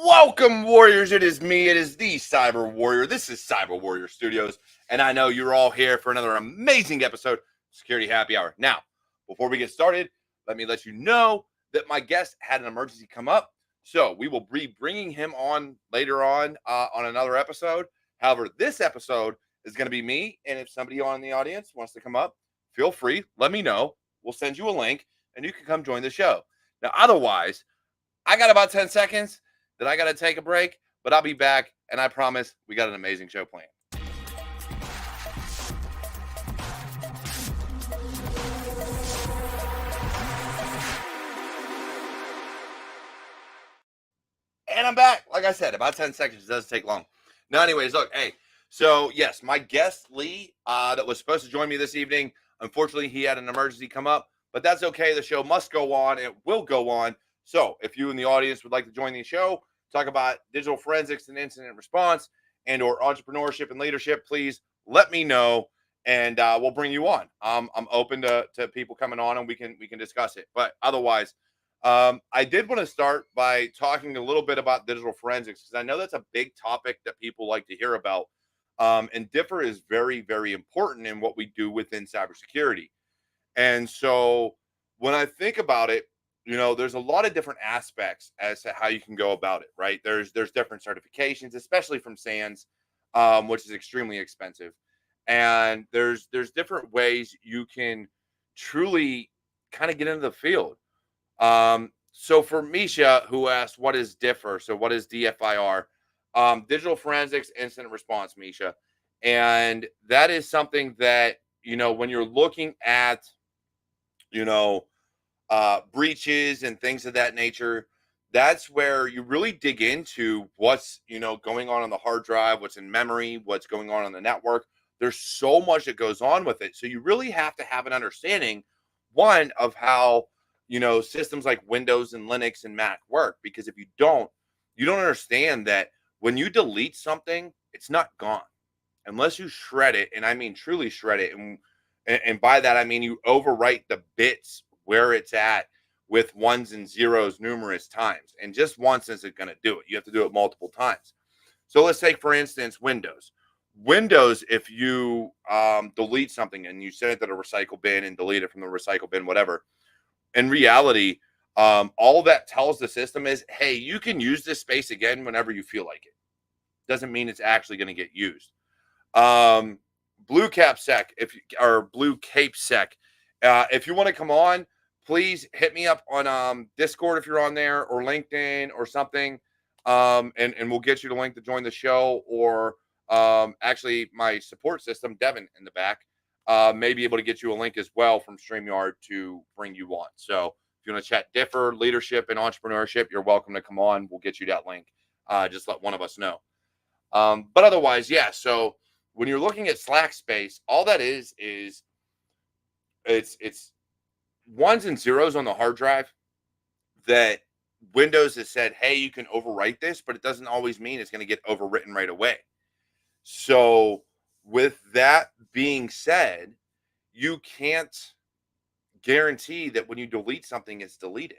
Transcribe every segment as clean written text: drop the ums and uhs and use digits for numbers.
Welcome, Warriors. It is me. It is the Cyber Warrior. This is Cyber Warrior Studios, and I know you're all here for another amazing episode of Security Happy Hour. Now, before we get started, let me let you know that my guest had an emergency come up, so we will be bringing him on later on another episode. However, this episode is going to be me, and if somebody on the audience wants to come up, feel free. Let me know. We'll send you a link, and you can come join the show. Now, otherwise, I got about 10 seconds that I got to take a break, but I'll be back, and I promise we got an amazing show planned. And I'm back. Like I said, about 10 seconds. It doesn't take long. Now, anyways, look, hey, so yes, my guest, Lee, that was supposed to join me this evening, unfortunately, he had an emergency come up, but that's okay. The show must go on. It will go on. So if you in the audience would like to join the show, talk about digital forensics and incident response and or entrepreneurship and leadership, please let me know, and we'll bring you on. I'm open to people coming on, and we can discuss it. But otherwise, I did want to start by talking a little bit about digital forensics, because I know that's a big topic that people like to hear about. And DFIR is very, very important in what we do within cybersecurity. And so when I think about it, you know, there's a lot of different aspects as to how you can go about it, right? There's different certifications, especially from SANS, which is extremely expensive. And there's different ways you can truly kind of get into the field. So for Misha, who asked, what is DFIR? So what is DFIR? Digital forensics incident response, Misha. And that is something that, you know, when you're looking at, you know, breaches and things of that nature, that's where you really dig into what's, you know, going on the hard drive, what's in memory, what's going on the network. There's so much that goes on with it. So you really have to have an understanding, one, of how, you know, systems like Windows and Linux and Mac work. Because if you don't understand that when you delete something, it's not gone unless you shred it. And I mean, truly shred it. And by that, I mean, you overwrite the bits where it's at with ones and zeros numerous times. And just once isn't going to do it. You have to do it multiple times. So let's take, for instance, Windows. Windows, if you delete something and you send it to the recycle bin and delete it from the recycle bin, whatever, in reality, all that tells the system is, hey, you can use this space again whenever you feel like it. Doesn't mean it's actually going to get used. Blue Cap Sec, or Blue Cape Sec, if you want to come on, please hit me up on Discord if you're on there, or LinkedIn or something, and we'll get you the link to join the show. Or actually, my support system, Devin, in the back, may be able to get you a link as well from StreamYard to bring you on. So if you want to chat DFIR, leadership, and entrepreneurship, you're welcome to come on. We'll get you that link. Just let one of us know. But otherwise, yeah, so when you're looking at Slack space, all that is it's ones and zeros on the hard drive that Windows has said, hey, you can overwrite this, but it doesn't always mean it's going to get overwritten right away. So with that being said, you can't guarantee that when you delete something, it's deleted.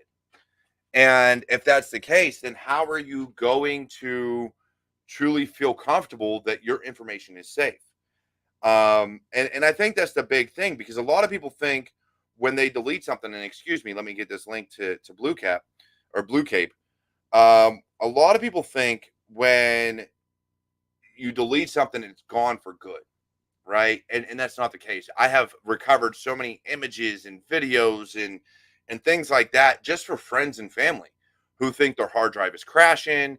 And if that's the case, then how are you going to truly feel comfortable that your information is safe? And I think that's the big thing, because a lot of people think when they delete something, and excuse me, let me get this link to Blue Cap or Blue Cape. A lot of people think when you delete something, it's gone for good, right? And that's not the case. I have recovered so many images and videos and things like that just for friends and family who think their hard drive is crashing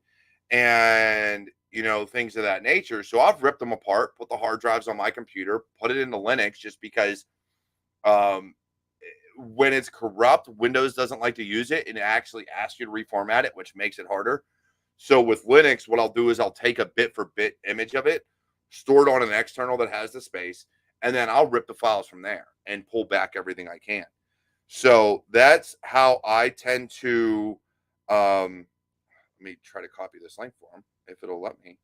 and, you know, things of that nature. So I've ripped them apart, put the hard drives on my computer, put it into Linux, just because when it's corrupt, Windows doesn't like to use it, and it actually asks you to reformat it, which makes it harder. So with Linux, what I'll do is I'll take a bit for bit image of it, store it on an external that has the space, and then I'll rip the files from there and pull back everything I can. So that's how I tend to, let me try to copy this link for them if it'll let me.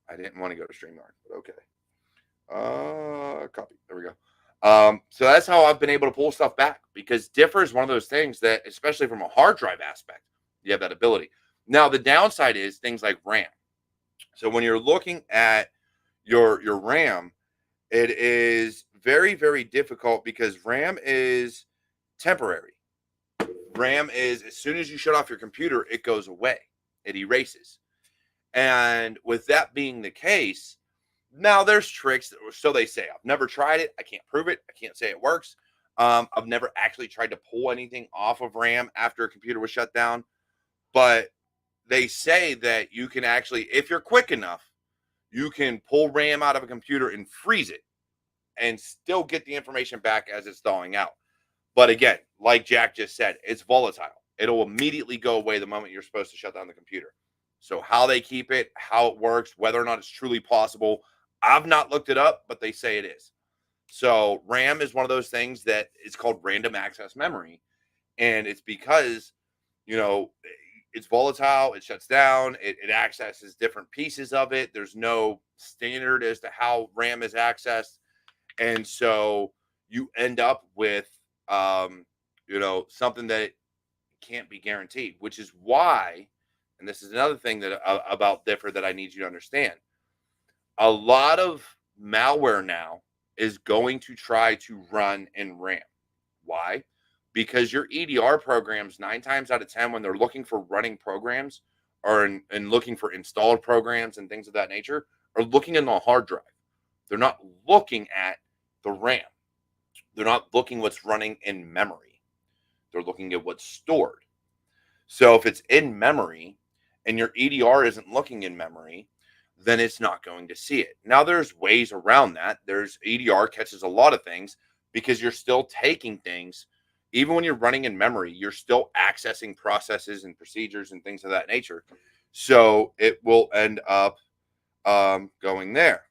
I didn't want to go to StreamYard, but okay. Copy. There we go. So that's how I've been able to pull stuff back, because DFIR is one of those things that, especially from a hard drive aspect, you have that ability. Now, the downside is things like RAM. So when you're looking at your RAM, it is very, very difficult because RAM is temporary. RAM is, as soon as you shut off your computer, it goes away. It erases. And with that being the case, now there's tricks, so they say. I've never tried it. I can't prove it. I can't say it works. I've never actually tried to pull anything off of RAM after a computer was shut down. But they say that you can actually, if you're quick enough, you can pull RAM out of a computer and freeze it and still get the information back as it's thawing out. But again, like Jack just said, it's volatile. It'll immediately go away the moment you're supposed to shut down the computer. So how they keep it, how it works, whether or not it's truly possible, I've not looked it up, but they say it is. So RAM is one of those things that is called random access memory. And it's because, it's volatile, it shuts down, it accesses different pieces of it. There's no standard as to how RAM is accessed. And so you end up with, something that can't be guaranteed, which is why, and this is another thing that about DFIR that I need you to understand. A lot of malware now is going to try to run in RAM. Why? Because your EDR programs, 9 times out of 10, when they're looking for running programs or and looking for installed programs and things of that nature, are looking in the hard drive. They're not looking at the RAM. They're not looking what's running in memory. They're looking at what's stored. So if it's in memory and your EDR isn't looking in memory, then it's not going to see it. Now, there's ways around that. There's EDR catches a lot of things because you're still taking things. Even when you're running in memory, you're still accessing processes and procedures and things of that nature. So it will end up going there.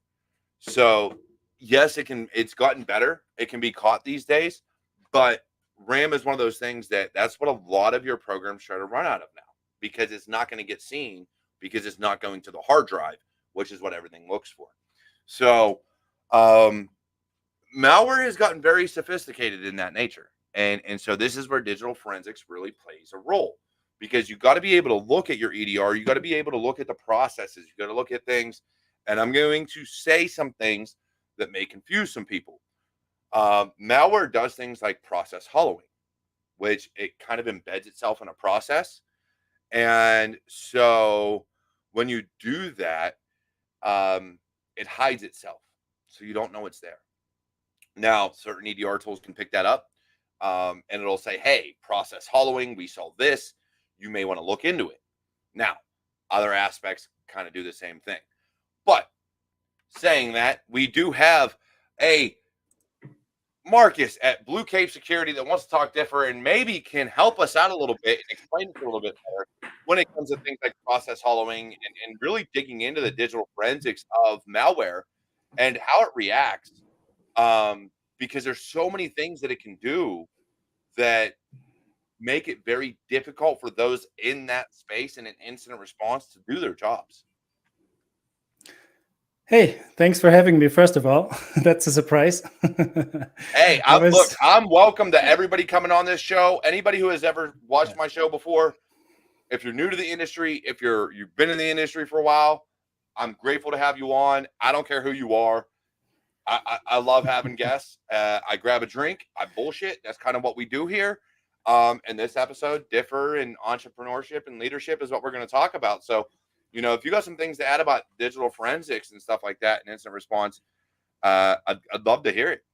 So yes, it's gotten better. It can be caught these days, but RAM is one of those things that's what a lot of your programs try to run out of now, because it's not going to get seen, because it's not going to the hard drive, which is what everything looks for. So malware has gotten very sophisticated in that nature. And so this is where digital forensics really plays a role, because you got to be able to look at your EDR. You got to be able to look at the processes. You got to look at things. And I'm going to say some things that may confuse some people. Malware does things like process hollowing, which it kind of embeds itself in a process. And so when you do that, it hides itself. So you don't know it's there. Now, certain EDR tools can pick that up. And it'll say, hey, process hollowing, we saw this. You may want to look into it. Now, other aspects kind of do the same thing. But saying that, we do have a Markus at Blue Cape Security that wants to talk DFIR and maybe can help us out a little bit and explain it a little bit better when it comes to things like process hollowing and really digging into the digital forensics of malware and how it reacts. Because there's so many things that it can do that make it very difficult for those in that space and an incident response to do their jobs. Hey, thanks for having me, first of all. That's a surprise. Hey, I'm welcome to everybody coming on this show. Anybody who has ever watched my show before, if you're new to the industry, if you've been in the industry for a while, I'm grateful to have you on. I don't care who you are. I love having guests. I grab a drink. I bullshit. That's kind of what we do here. And this episode, DFIR and entrepreneurship and leadership is what we're going to talk about. So, if you got some things to add about digital forensics and stuff like that and incident response, I'd love to hear it.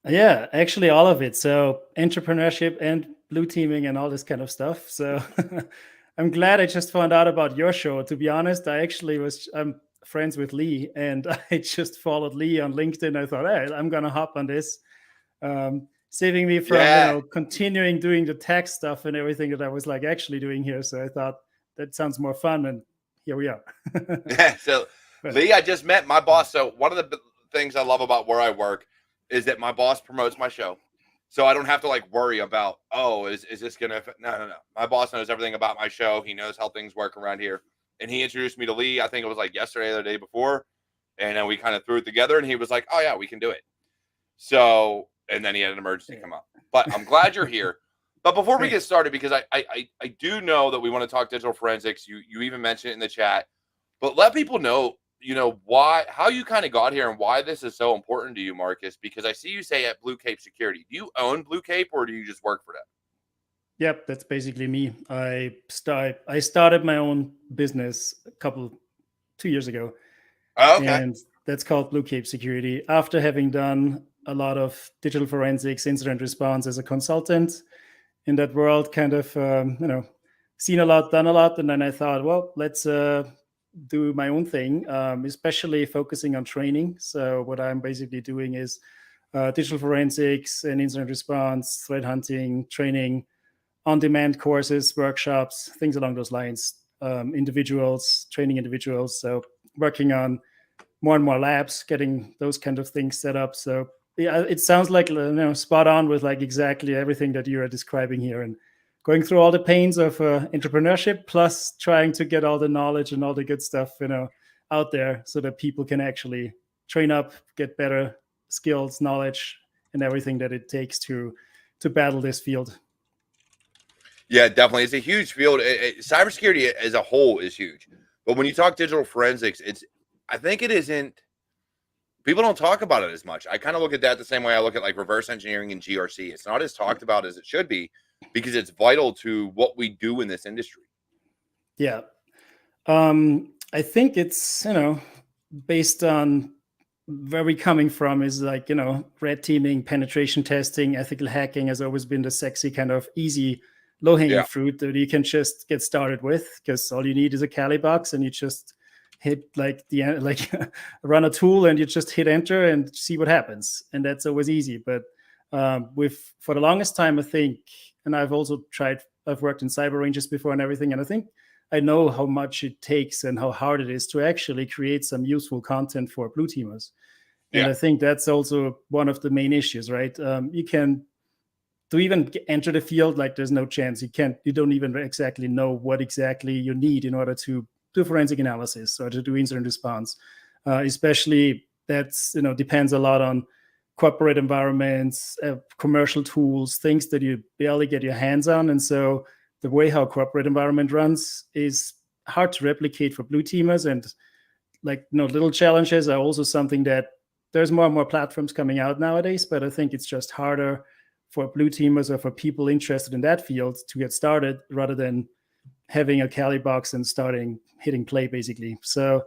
Yeah, actually all of it. So entrepreneurship and blue teaming and all this kind of stuff. So I'm glad I just found out about your show. To be honest, I'm friends with Lee, and I just followed Lee on LinkedIn. I thought, hey, I'm going to hop on this. Saving me from continuing doing the tech stuff and everything that I was actually doing here. So I thought that sounds more fun, and here we are. So Lee, I just met my boss. So one of the things I love about where I work is that my boss promotes my show. So I don't have to worry about, is this going to, no. My boss knows everything about my show. He knows how things work around here. and he introduced me to Lee. I think it was like yesterday or the day before. And then we kind of threw it together, and he was like, oh, yeah, we can do it. So, and then he had an emergency come up. But I'm glad you're here. But before we get started, because I do know that we want to talk digital forensics. You even mentioned it in the chat. But let people know, how you kind of got here and why this is so important to you, Marcus, because I see you say at Blue Cape Security. Do you own Blue Cape, or do you just work for them? Yep, that's basically me. I started my own business 2 years ago. Oh, okay. And that's called Blue Cape Security. After having done a lot of digital forensics, incident response as a consultant in that world, kind of, seen a lot, done a lot. And then I thought, well, let's do my own thing, especially focusing on training. So what I'm basically doing is digital forensics and incident response, threat hunting, training, on-demand courses, workshops, things along those lines, training individuals. So working on more and more labs, getting those kind of things set up. So yeah, it sounds like spot on with like exactly everything that you are describing here, and going through all the pains of entrepreneurship, plus trying to get all the knowledge and all the good stuff out there, so that people can actually train up, get better skills, knowledge, and everything that it takes to battle this field. Yeah, definitely. It's a huge field. Cybersecurity as a whole is huge. But when you talk digital forensics, I think it isn't, people don't talk about it as much. I kind of look at that the same way I look at like reverse engineering and GRC. It's not as talked about as it should be, because it's vital to what we do in this industry. Yeah. I think it's, based on where we're coming from is like, red teaming, penetration testing, ethical hacking has always been the sexy kind of easy low-hanging fruit that you can just get started with, because all you need is a Kali box, and you just hit run a tool, and you just hit enter and see what happens, and that's always easy. But for the longest time, I think, and I've worked in cyber ranges before and everything, and I think I know how much it takes and how hard it is to actually create some useful content for blue teamers. And I think that's also one of the main issues, right? You can to even enter the field, like there's no chance. You don't even exactly know what exactly you need in order to do forensic analysis or to do incident response. Especially that's, depends a lot on corporate environments, commercial tools, things that you barely get your hands on. And so the way how corporate environment runs is hard to replicate for blue teamers. And little challenges are also something that there's more and more platforms coming out nowadays, but I think it's just harder for blue teamers or for people interested in that field to get started, rather than having a Kali box and hitting play, basically. So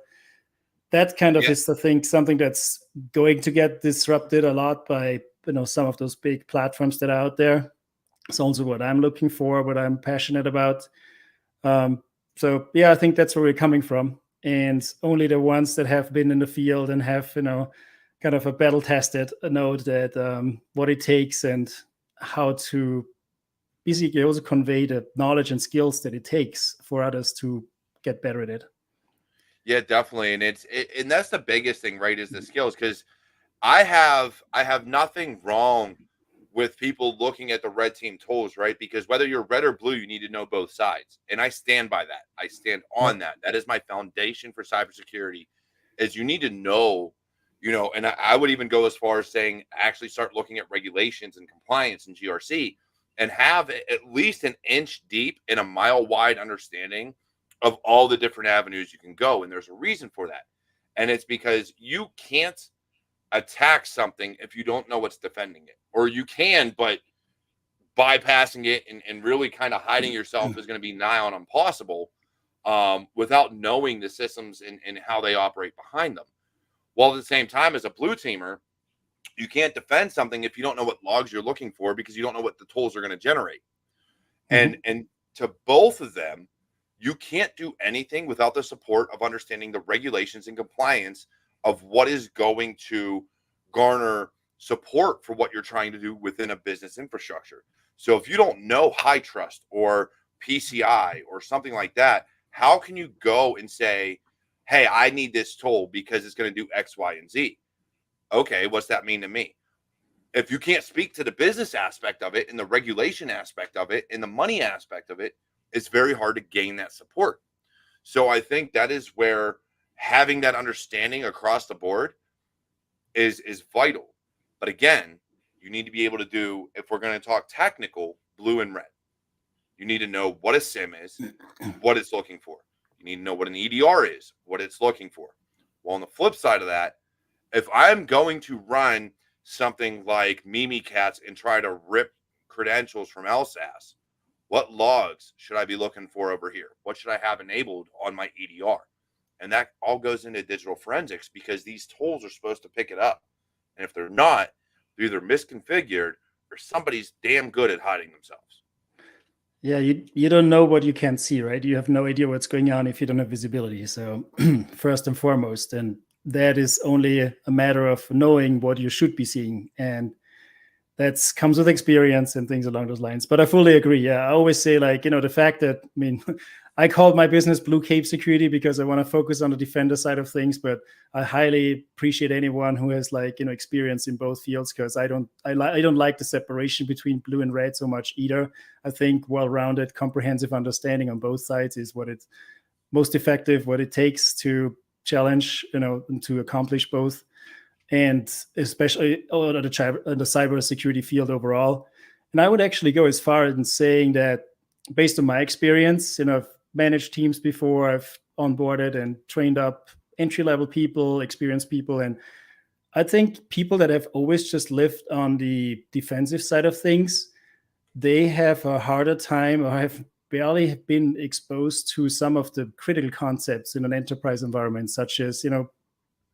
that kind of is, I think, something that's going to get disrupted a lot by some of those big platforms that are out there. It's also what I'm looking for, what I'm passionate about. So yeah, I think that's where we're coming from. And only the ones that have been in the field and have kind of a battle tested know that what it takes and how to basically also convey the knowledge and skills that it takes for others to get better at it. Yeah, definitely. And and that's the biggest thing, right? Is the skills. Because I have nothing wrong with people looking at the red team tools, right? Because whether you're red or blue, you need to know both sides. And I stand by that. I stand on that. That is my foundation for cybersecurity, is you need to know, and I would even go as far as saying, actually start looking at regulations and compliance and GRC, and have at least an inch deep and a mile wide understanding of all the different avenues you can go. And there's a reason for that. And it's because you can't attack something if you don't know what's defending it. Or you can, but bypassing it and really kind of hiding yourself is going to be nigh on impossible without knowing the systems and how they operate behind them. While at the same time, as a blue teamer, you can't defend something if you don't know what logs you're looking for, because you don't know what the tools are going to generate. And to both of them, you can't do anything without the support of understanding the regulations and compliance of what is going to garner support for what you're trying to do within a business infrastructure. So if you don't know high trust or PCI or something like that, how can you go and say, hey, I need this tool because it's going to do X, Y, and Z? Okay, what's that mean to me? If you can't speak to the business aspect of it and the regulation aspect of it and the money aspect of it, it's very hard to gain that support. So I think that is where having that understanding across the board is vital. But again, you need to be able to do, if we're going to talk technical, blue and red. You need to know what a SIM is, what it's looking for. You need to know what an EDR is, what it's looking for. Well, on the flip side of that, if I'm going to run something like Mimikatz and try to rip credentials from LSAS, what logs should I be looking for over here? What should I have enabled on my EDR? And that all goes into digital forensics because these tools are supposed to pick it up. And if they're not, they're either misconfigured or somebody's damn good at hiding themselves. Yeah, you don't know what you can't see, right? You have no idea what's going on if you don't have visibility. So first and foremost, and that is only a matter of knowing what you should be seeing. And that comes with experience and things along those lines. But I fully agree. Yeah, I always say, like, the fact that, I mean, I called my business Blue Cape Security because I want to focus on the defender side of things. But I highly appreciate anyone who has, like, experience in both fields, because I don't like the separation between blue and red so much either. I think well-rounded, comprehensive understanding on both sides is what it's most effective, what it takes to challenge, and to accomplish both. And especially on the cybersecurity field overall. And I would actually go as far in saying that, based on my experience, I've managed teams before, I've onboarded and trained up entry-level people, experienced people, and I think people that have always just lived on the defensive side of things, they have a harder time or have barely been exposed to some of the critical concepts in an enterprise environment, such as,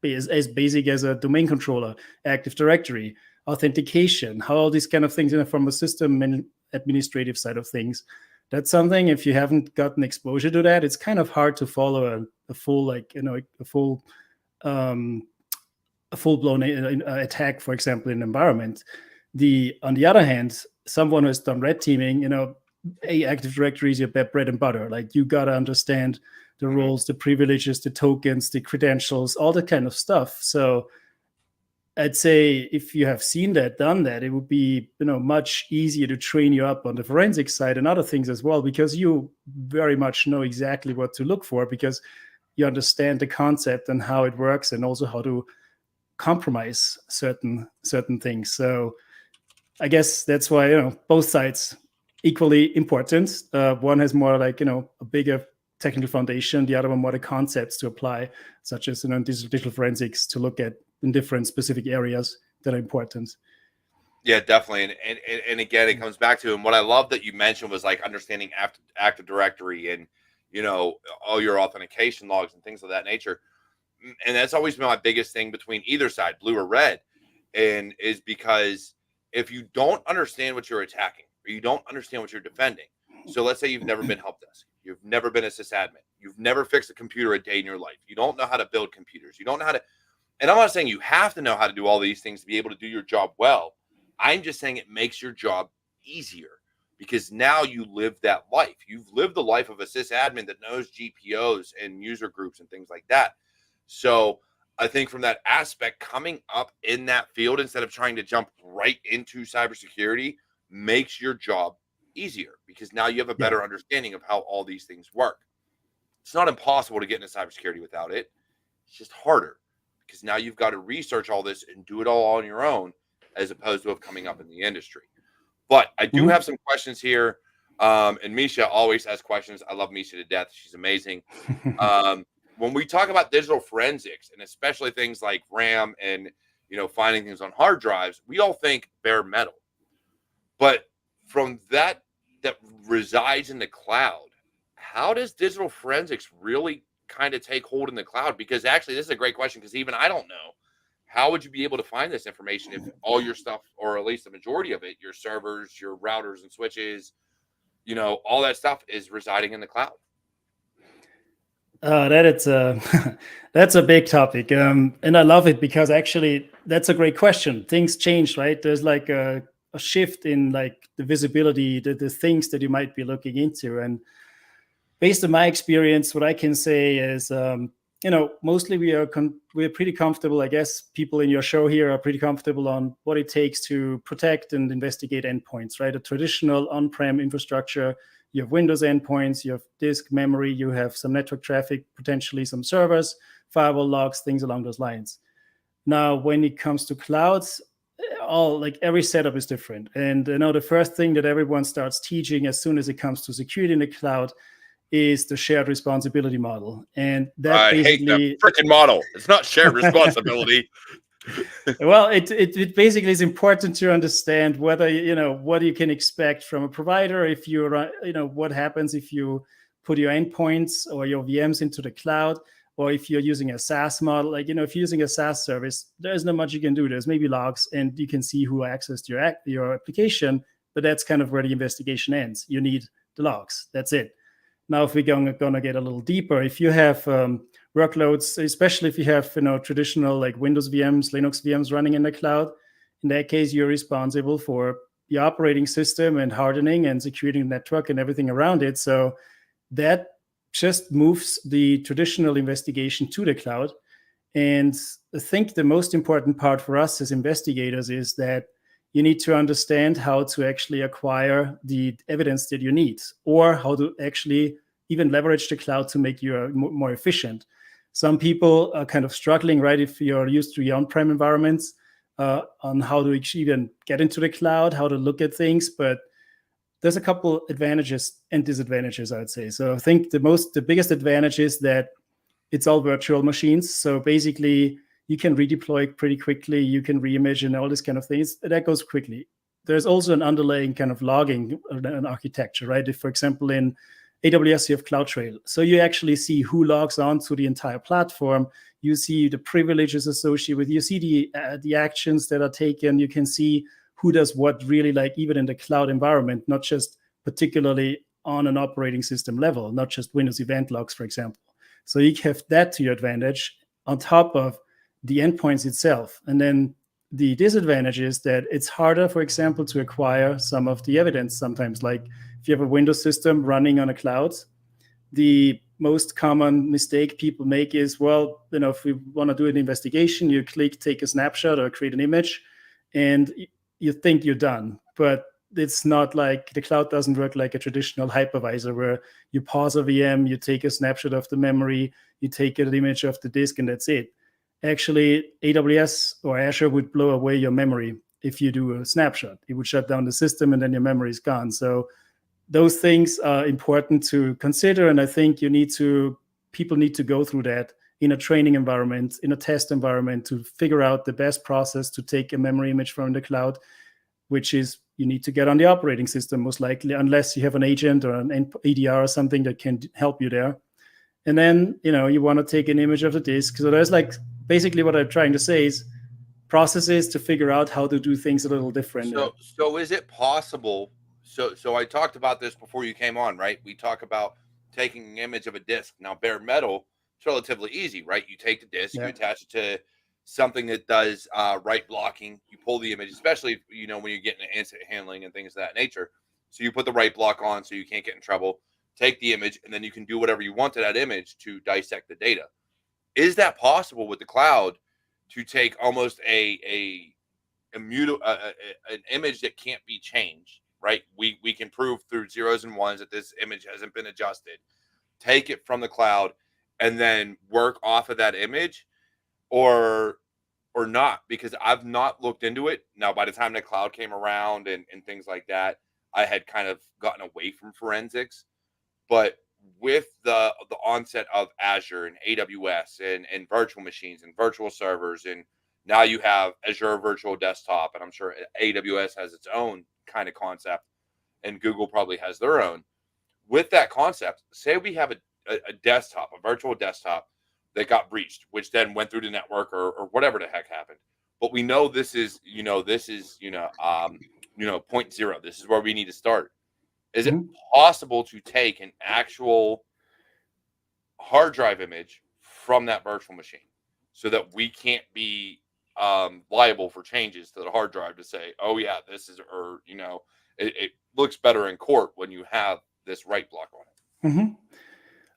as basic as a domain controller, Active Directory, authentication, how all these kind of things, from a system and administrative side of things. That's something, if you haven't gotten exposure to that, it's kind of hard to follow a full, like, a full-blown attack, for example, in an environment. On the other hand, someone who has done red teaming, Active Directory is your bread and butter. Like, you got to understand the roles, the privileges, the tokens, the credentials, all that kind of stuff. So I'd say if you have seen that, done that, it would be, much easier to train you up on the forensic side and other things as well, because you very much know exactly what to look for, because you understand the concept and how it works, and also how to compromise certain things. So I guess that's why, both sides equally important. One has more, like, a bigger technical foundation, the other one more the concepts to apply, such as, digital forensics, to look at in different specific areas that are important. Yeah, definitely. And again, it comes back to, and what I love that you mentioned was, like, understanding Active Directory and, all your authentication logs and things of that nature. And that's always been my biggest thing between either side, blue or red, and is because if you don't understand what you're attacking, or you don't understand what you're defending, so let's say you've never been help desk, you've never been a sysadmin, you've never fixed a computer a day in your life, you don't know how to build computers, you don't know how to, and I'm not saying you have to know how to do all these things to be able to do your job well. I'm just saying it makes your job easier, because now you live that life. You've lived the life of a sysadmin that knows GPOs and user groups and things like that. So I think from that aspect, coming up in that field instead of trying to jump right into cybersecurity makes your job easier, because now you have a better understanding of how all these things work. It's not impossible to get into cybersecurity without it. It's just harder, because now you've got to research all this and do it all on your own, as opposed to coming up in the industry. But I do have some questions here. And Misha always has questions. I love Misha to death. She's amazing. When we talk about digital forensics, and especially things like RAM and, finding things on hard drives, we all think bare metal. But from that resides in the cloud, how does digital forensics really kind of take hold in the cloud? Because actually, this is a great question, because even I don't know. How would you be able to find this information if all your stuff, or at least the majority of it, your servers, your routers and switches, all that stuff is residing in the cloud? That's a big topic, and I love it, because actually that's a great question. Things change, right? There's like a shift in, like, the visibility, the things that you might be looking into. And based on my experience, what I can say is, mostly we're pretty comfortable. I guess people in your show here are pretty comfortable on what it takes to protect and investigate endpoints, right? A traditional on-prem infrastructure You have Windows endpoints, you have disk memory, you have some network traffic, potentially some servers, firewall logs, things along those lines. Now, when it comes to clouds, every setup is different. And the first thing that everyone starts teaching as soon as it comes to security in the cloud is the shared responsibility model. And that I hate that freaking model. It's not shared responsibility. Well, it basically is important to understand whether, what you can expect from a provider. If you're, what happens if you put your endpoints or your VMs into the cloud, or if you're using a SaaS model. If you're using a SaaS service, there's not much you can do. There's maybe logs, and you can see who accessed your application, but that's kind of where the investigation ends. You need the logs. That's it. Now, if we're gonna get a little deeper, if you have workloads, especially if you have traditional like Windows VMs, Linux VMs running in the cloud, in that case, you're responsible for the operating system and hardening and securing the network and everything around it. So that just moves the traditional investigation to the cloud. And I think the most important part for us as investigators is that you need to understand how to actually acquire the evidence that you need, or how to actually even leverage the cloud to make you more efficient. Some people are kind of struggling, right? If you're used to your on-prem environments, on how to even get into the cloud, how to look at things. But there's a couple advantages and disadvantages, I would say. So I think the biggest advantage is that it's all virtual machines. So basically, you can redeploy pretty quickly. You can reimagine all these kind of things. That goes quickly. There's also an underlying kind of logging an architecture, right? If, for example, in AWS, you have CloudTrail. So you actually see who logs on to the entire platform. You see the privileges associated with, you see the actions that are taken. You can see who does what really, like even in the cloud environment, not just particularly on an operating system level, not just Windows event logs, for example. So you have that to your advantage on top of the endpoints itself. And then the disadvantage is that it's harder, for example, to acquire some of the evidence sometimes. Like if you have a Windows system running on a cloud, the most common mistake people make is, well, if we want to do an investigation, you click take a snapshot or create an image, and you think you're done. But it's not like the cloud doesn't work like a traditional hypervisor where you pause a VM, you take a snapshot of the memory, you take an image of the disk, and that's it. Actually, AWS or Azure would blow away your memory if you do a snapshot. It would shut down the system and then your memory is gone. So those things are important to consider. And I think people need to go through that in a training environment, in a test environment, to figure out the best process to take a memory image from the cloud, which is you need to get on the operating system, most likely, unless you have an agent or an ADR or something that can help you there. And then, you want to take an image of the disk. So there's basically what I'm trying to say is processes to figure out how to do things a little different. So is it possible? So I talked about this before you came on, right? We talk about taking an image of a disk. Now, bare metal, it's relatively easy, right? You take the disk, you attach it to something that does write blocking. You pull the image, especially when you're getting incident handling and things of that nature. So you put the write block on so you can't get in trouble. Take the image, and then you can do whatever you want to that image to dissect the data. Is that possible with the cloud to take almost an image that can't be changed, right? We can prove through zeros and ones that this image hasn't been adjusted, take it from the cloud, and then work off of that image, or not? Because I've not looked into it. Now, by the time the cloud came around and things like that, I had kind of gotten away from forensics. But with the onset of Azure and AWS and virtual machines and virtual servers, and now you have Azure Virtual Desktop, and I'm sure AWS has its own kind of concept, and Google probably has their own. With that concept, say we have a desktop, a virtual desktop that got breached, which then went through the network or whatever the heck happened. But we know this is point zero. This is where we need to start. Is it possible to take an actual hard drive image from that virtual machine so that we can't be liable for changes to the hard drive to say, oh yeah, this is, or it looks better in court when you have this write block on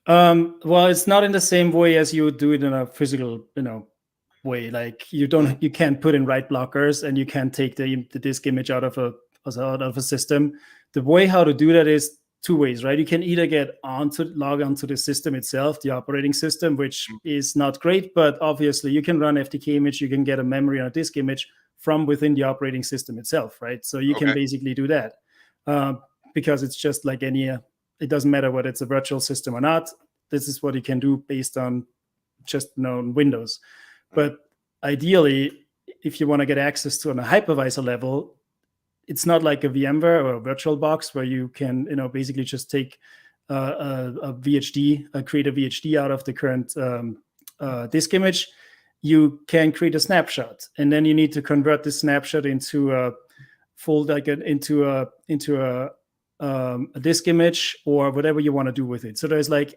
it? Well, it's not in the same way as you would do it in a physical way. Like you can't put in write blockers, and you can't take the disk image out of a system. The way how to do that is two ways, right? You can either log onto the system itself, the operating system, which is not great, but obviously you can run FTK image, you can get a memory on a disk image from within the operating system itself, right? So you can basically do that because it's just like it doesn't matter whether it's a virtual system or not. This is what you can do based on just known Windows. But ideally, if you want to get access to on a hypervisor level, it's not like a VMware or a VirtualBox where you can, basically just take a VHD, create a VHD out of the current disk image. You can create a snapshot, and then you need to convert this snapshot into a a disk image or whatever you want to do with it. So there's like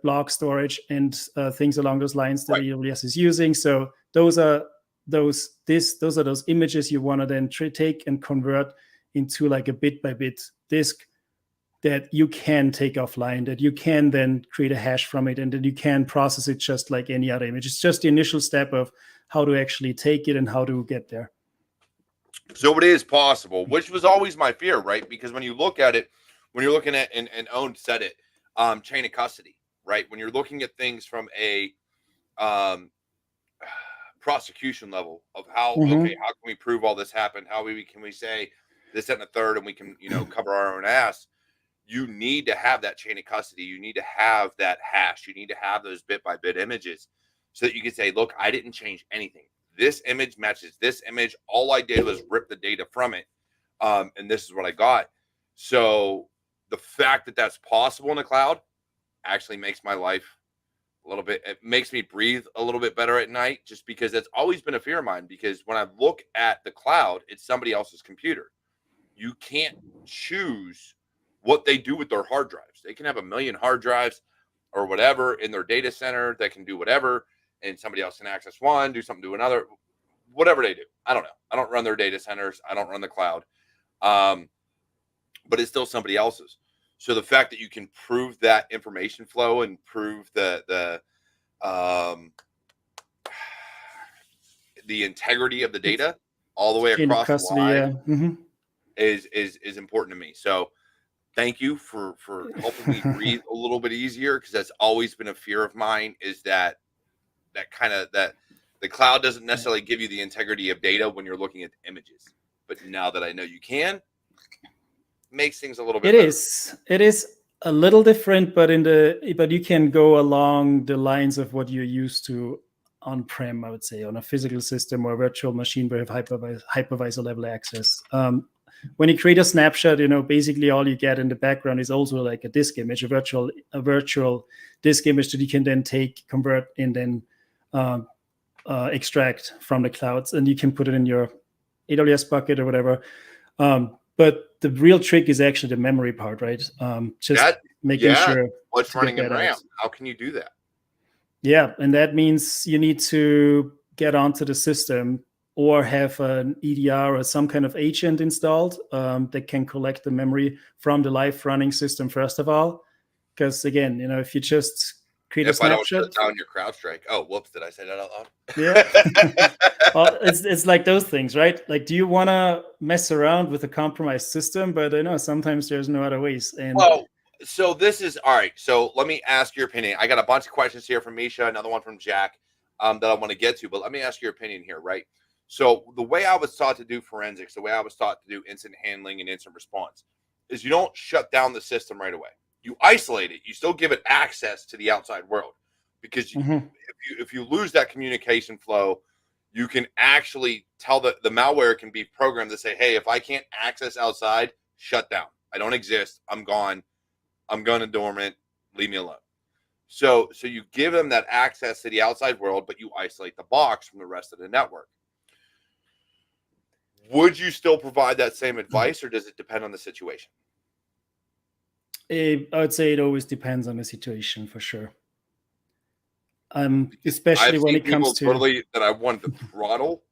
block storage and things along those lines that AWS is using. So those are those images you want to then take and convert into like a bit by bit disk that you can take offline, that you can then create a hash from it, and then you can process it just like any other image. It's just the initial step of how to actually take it and how to get there. So it is possible, which was always my fear, right? Because when you look at it, when you're looking at, and Owen said it, chain of custody, right? When you're looking at things from a prosecution level of how, how can we prove all this happened? How can we say this, that, and the third, and we can, cover our own ass? You need to have that chain of custody. You need to have that hash. You need to have those bit by bit images so that you can say, look, I didn't change anything. This image matches this image. All I did was rip the data from it. And this is what I got. So the fact that that's possible in the cloud actually makes my life it makes me breathe a little bit better at night, just because that's always been a fear of mine. Because when I look at the cloud, it's somebody else's computer. You can't choose what they do with their hard drives. They can have 1 million hard drives or whatever in their data center that can do whatever, and somebody else can access one, do something to another, whatever they do. I don't know. I don't run their data centers. I don't run the cloud. But it's still somebody else's. So the fact that you can prove that information flow and prove the integrity of the data all the way across the line is important to me. So thank you for helping me breathe a little bit easier, because that's always been a fear of mine, is that the cloud doesn't necessarily give you the integrity of data when you're looking at images. But now that I know you can, makes things a little bit better. It is a little different, but you can go along the lines of what you're used to on-prem, I would say, on a physical system or a virtual machine where you have hypervisor level access. When you create a snapshot, basically all you get in the background is also like a disk image, a virtual disk image that you can then take, convert, and then extract from the clouds, and you can put it in your AWS bucket or whatever. But the real trick is actually the memory part, right? Making sure what's running in RAM. How can you do that? Yeah, and that means you need to get onto the system or have an EDR or some kind of agent installed that can collect the memory from the live running system first of all. Because again, if you just create a snapshot. If I don't shut down your CrowdStrike. Oh, whoops! Did I say that out loud? Yeah. Well, it's like those things, right? Like, do you want to mess around with a compromised system? But I know sometimes there's no other ways. And so this is all right. So let me ask your opinion. I got a bunch of questions here from Misha, another one from Jack that I want to get to. But let me ask your opinion here, right? So the way I was taught to do forensics, the way I was taught to do incident handling and incident response, is you don't shut down the system right away. You isolate it. You still give it access to the outside world, because if you lose that communication flow, you can actually tell the malware can be programmed to say, hey, if I can't access outside, shut down. I don't exist. I'm gone. I'm going to dormant. Leave me alone. So you give them that access to the outside world, but you isolate the box from the rest of the network. Would you still provide that same advice, or does it depend on the situation? I would say it always depends on the situation, for sure. Especially when it comes to totally that I wanted to throttle,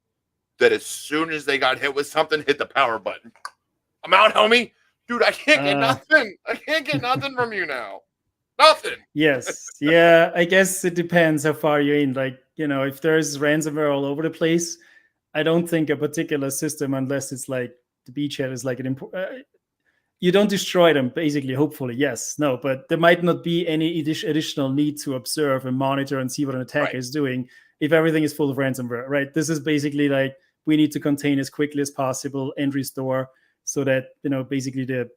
that as soon as they got hit with something, hit the power button. I'm out, homie. Dude, I can't get nothing. I can't get nothing from you now. Nothing. Yes. Yeah, I guess it depends how far you're in. Like, if there's ransomware all over the place, I don't think a particular system, unless it's like the beachhead is like you don't destroy them, basically, hopefully, yes. No, but there might not be any additional need to observe and monitor and see what an attacker is doing if everything is full of ransomware, right? This is basically like, we need to contain as quickly as possible and restore, so that, basically the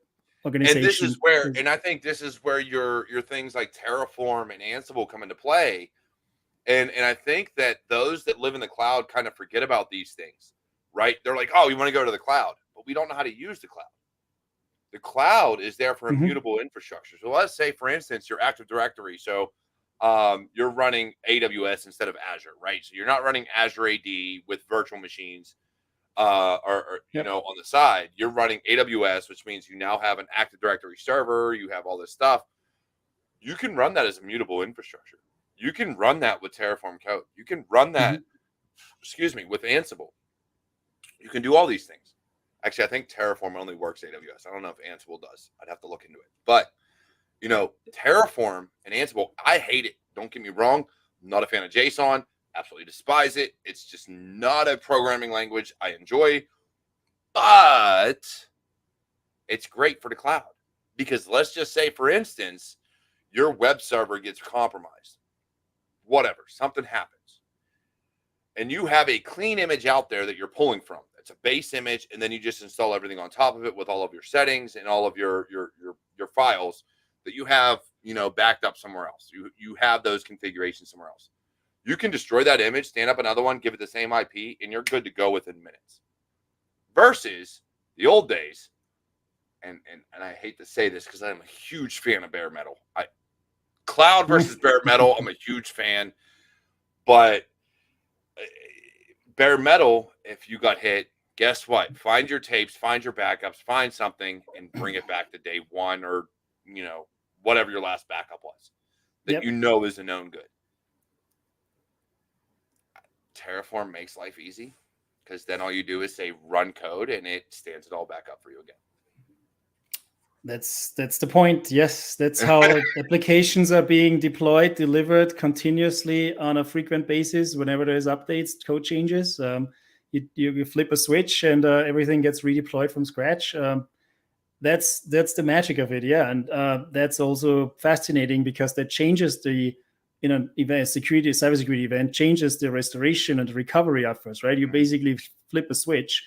organization. And this is where, and I think this is where your things like Terraform and Ansible come into play. And I think that those that live in the cloud kind of forget about these things, right? They're like, oh, you want to go to the cloud, but we don't know how to use the cloud. The cloud is there for immutable infrastructure. So let's say, for instance, your Active Directory. So you're running AWS instead of Azure, right? So you're not running Azure AD with virtual machines or on the side. You're running AWS, which means you now have an Active Directory server. You have all this stuff. You can run that as immutable infrastructure. You can run that with Terraform code. You can run that, with Ansible. You can do all these things. Actually, I think Terraform only works AWS. I don't know if Ansible does. I'd have to look into it. But, Terraform and Ansible, I hate it. Don't get me wrong. I'm not a fan of JSON. Absolutely despise it. It's just not a programming language I enjoy. But it's great for the cloud. Because let's just say, for instance, your web server gets compromised. Whatever, something happens. And you have a clean image out there that you're pulling from. It's a base image, and then you just install everything on top of it with all of your settings and all of your files that you have, backed up somewhere else. You have those configurations somewhere else. You can destroy that image, stand up another one, give it the same IP, and you're good to go within minutes. Versus the old days, and I hate to say this because I'm a huge fan of bare metal. Cloud versus bare metal, I'm a huge fan. But bare metal, if you got hit, guess what? Find your tapes, find your backups, find something, and bring it back to day one, or whatever your last backup was that is a known good. Terraform makes life easy, because then all you do is say run code and it stands it all back up for you again. That's the point. Yes, that's how applications are being deployed, delivered continuously on a frequent basis. Whenever there's updates, code changes, you flip a switch and everything gets redeployed from scratch. That's the magic of it, yeah. And that's also fascinating, because that changes the cybersecurity event changes the restoration and the recovery efforts, right? You basically flip a switch.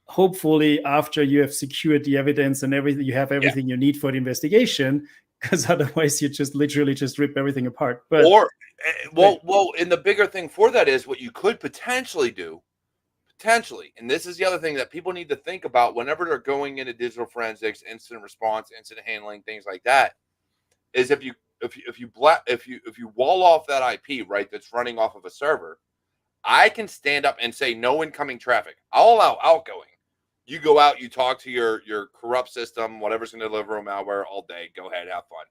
Hopefully, after you have secured the evidence and everything, you have everything you need for the investigation, because otherwise you just literally just rip everything apart. But and the bigger thing for that is what you could potentially do, and this is the other thing that people need to think about whenever they're going into digital forensics, incident response, incident handling, things like that, is if you wall off that IP, right, that's running off of a server, I can stand up and say no incoming traffic. I'll allow outgoing. You go out, you talk to your corrupt system, whatever's going to deliver malware all day. Go ahead, have fun.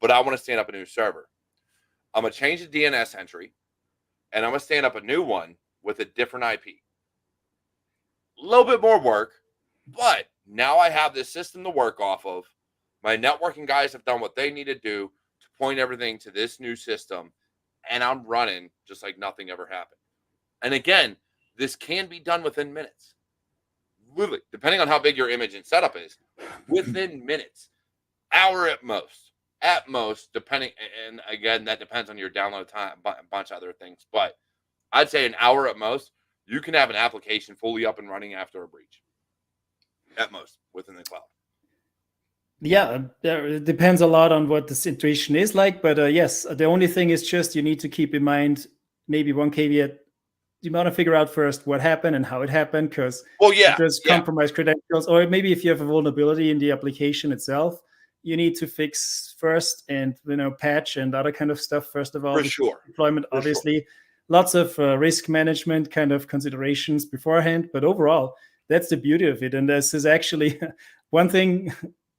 But I want to stand up a new server. I'm going to change the DNS entry, and I'm going to stand up a new one with a different IP. A little bit more work, but now I have this system to work off of. My networking guys have done what they need to do to point everything to this new system, and I'm running just like nothing ever happened. And again, this can be done within minutes. Literally, depending on how big your image and setup is, within minutes, hour at most, depending. And again, that depends on your download time, a bunch of other things. But I'd say an hour at most, you can have an application fully up and running after a breach. At most, within the cloud. Yeah, it depends a lot on what the situation is like. But yes, the only thing is just you need to keep in mind, maybe one caveat. You want to figure out first what happened and how it happened, because if there's compromised credentials, or maybe if you have a vulnerability in the application itself, you need to fix first, and patch and other kind of stuff first of all. For sure. Deployment, obviously. Lots of risk management kind of considerations beforehand. But overall, that's the beauty of it. And this is actually one thing,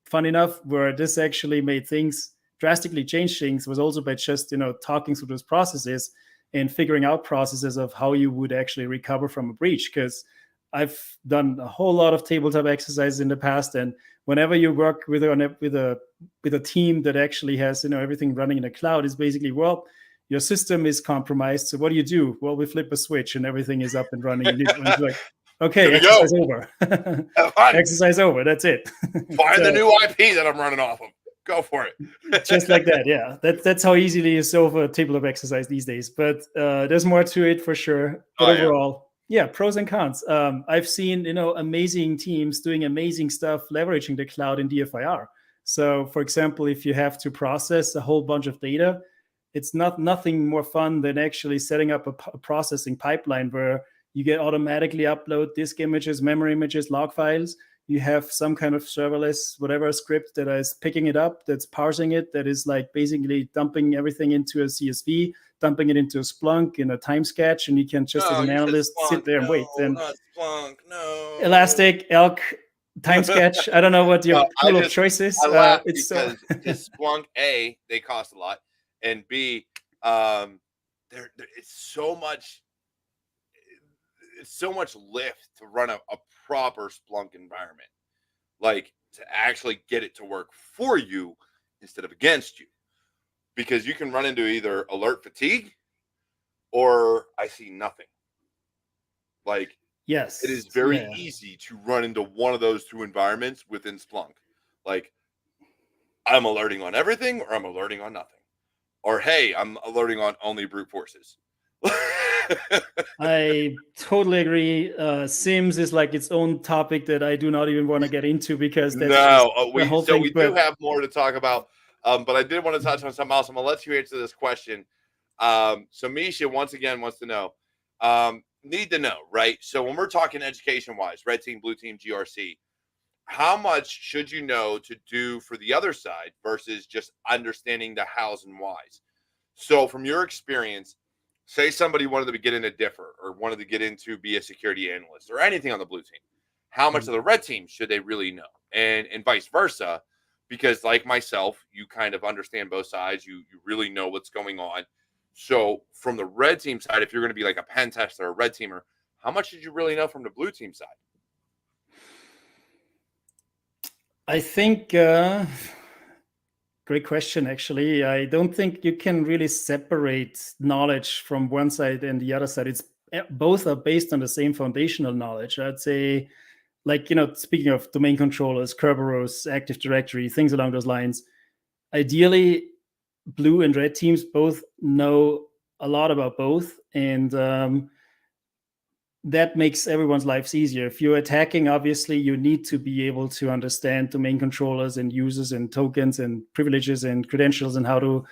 fun enough, where this actually made things drastically change things, was also by just talking through those processes and figuring out processes of how you would actually recover from a breach. Because I've done a whole lot of tabletop exercises in the past, and whenever you work with a team that actually has everything running in the cloud, is basically, well, your system is compromised, so what do? Well, we flip a switch and everything is up and running. Okay, Good to go. exercise over. Have fun. Exercise over. That's it. Find the So, new IP that I'm running off of. Go for it. just like that, yeah. That's how easily you solve a table of exercise these days. But there's more to it for sure. But Oh, yeah. overall, yeah, pros and cons. I've seen amazing teams doing amazing stuff, leveraging the cloud in DFIR. So, for example, if you have to process a whole bunch of data, it's nothing more fun than actually setting up a processing pipeline where you get automatically upload disk images, memory images, log files. You have some kind of serverless whatever script that is picking it up, that's parsing it, that is like basically dumping everything into a CSV, dumping it into a Splunk in a time sketch, and you can just as an analyst sit there and wait. And not Splunk, no. Elastic, Elk, time sketch. I don't know what your pool of choice is. I laugh It's because Splunk, A, they cost a lot, and B, it's so much lift to run a proper Splunk environment, like to actually get it to work for you instead of against you, because you can run into either alert fatigue or I see nothing. Like, yes, it is very easy to run into one of those two environments within Splunk. Like, I'm alerting on everything, or I'm alerting on nothing, or hey, I'm alerting on only brute forces. I totally agree. Sims is like its own topic that I do not even want to get into, because that's the whole thing. We do have more to talk about, but I did want to touch on something else. I'm gonna let you answer this question. So Misha once again wants to know, need to know, right? So when we're talking education-wise, red team, blue team, GRC, how much should you know to do for the other side versus just understanding the hows and whys? So from your experience, say somebody wanted to get into differ or wanted to get into be a security analyst or anything on the blue team, how much of the red team should they really know? And vice versa, because like myself, you kind of understand both sides. You really know what's going on. So from the red team side, if you're going to be like a pen tester or a red teamer, how much did you really know from the blue team side? I think great question, actually. I don't think you can really separate knowledge from one side and the other side. It's both are based on the same foundational knowledge. I'd say, like, speaking of domain controllers, Kerberos, Active Directory, things along those lines. Ideally, blue and red teams both know a lot about both, and that makes everyone's lives easier. If you're attacking, obviously, you need to be able to understand domain controllers and users and tokens and privileges and credentials and how to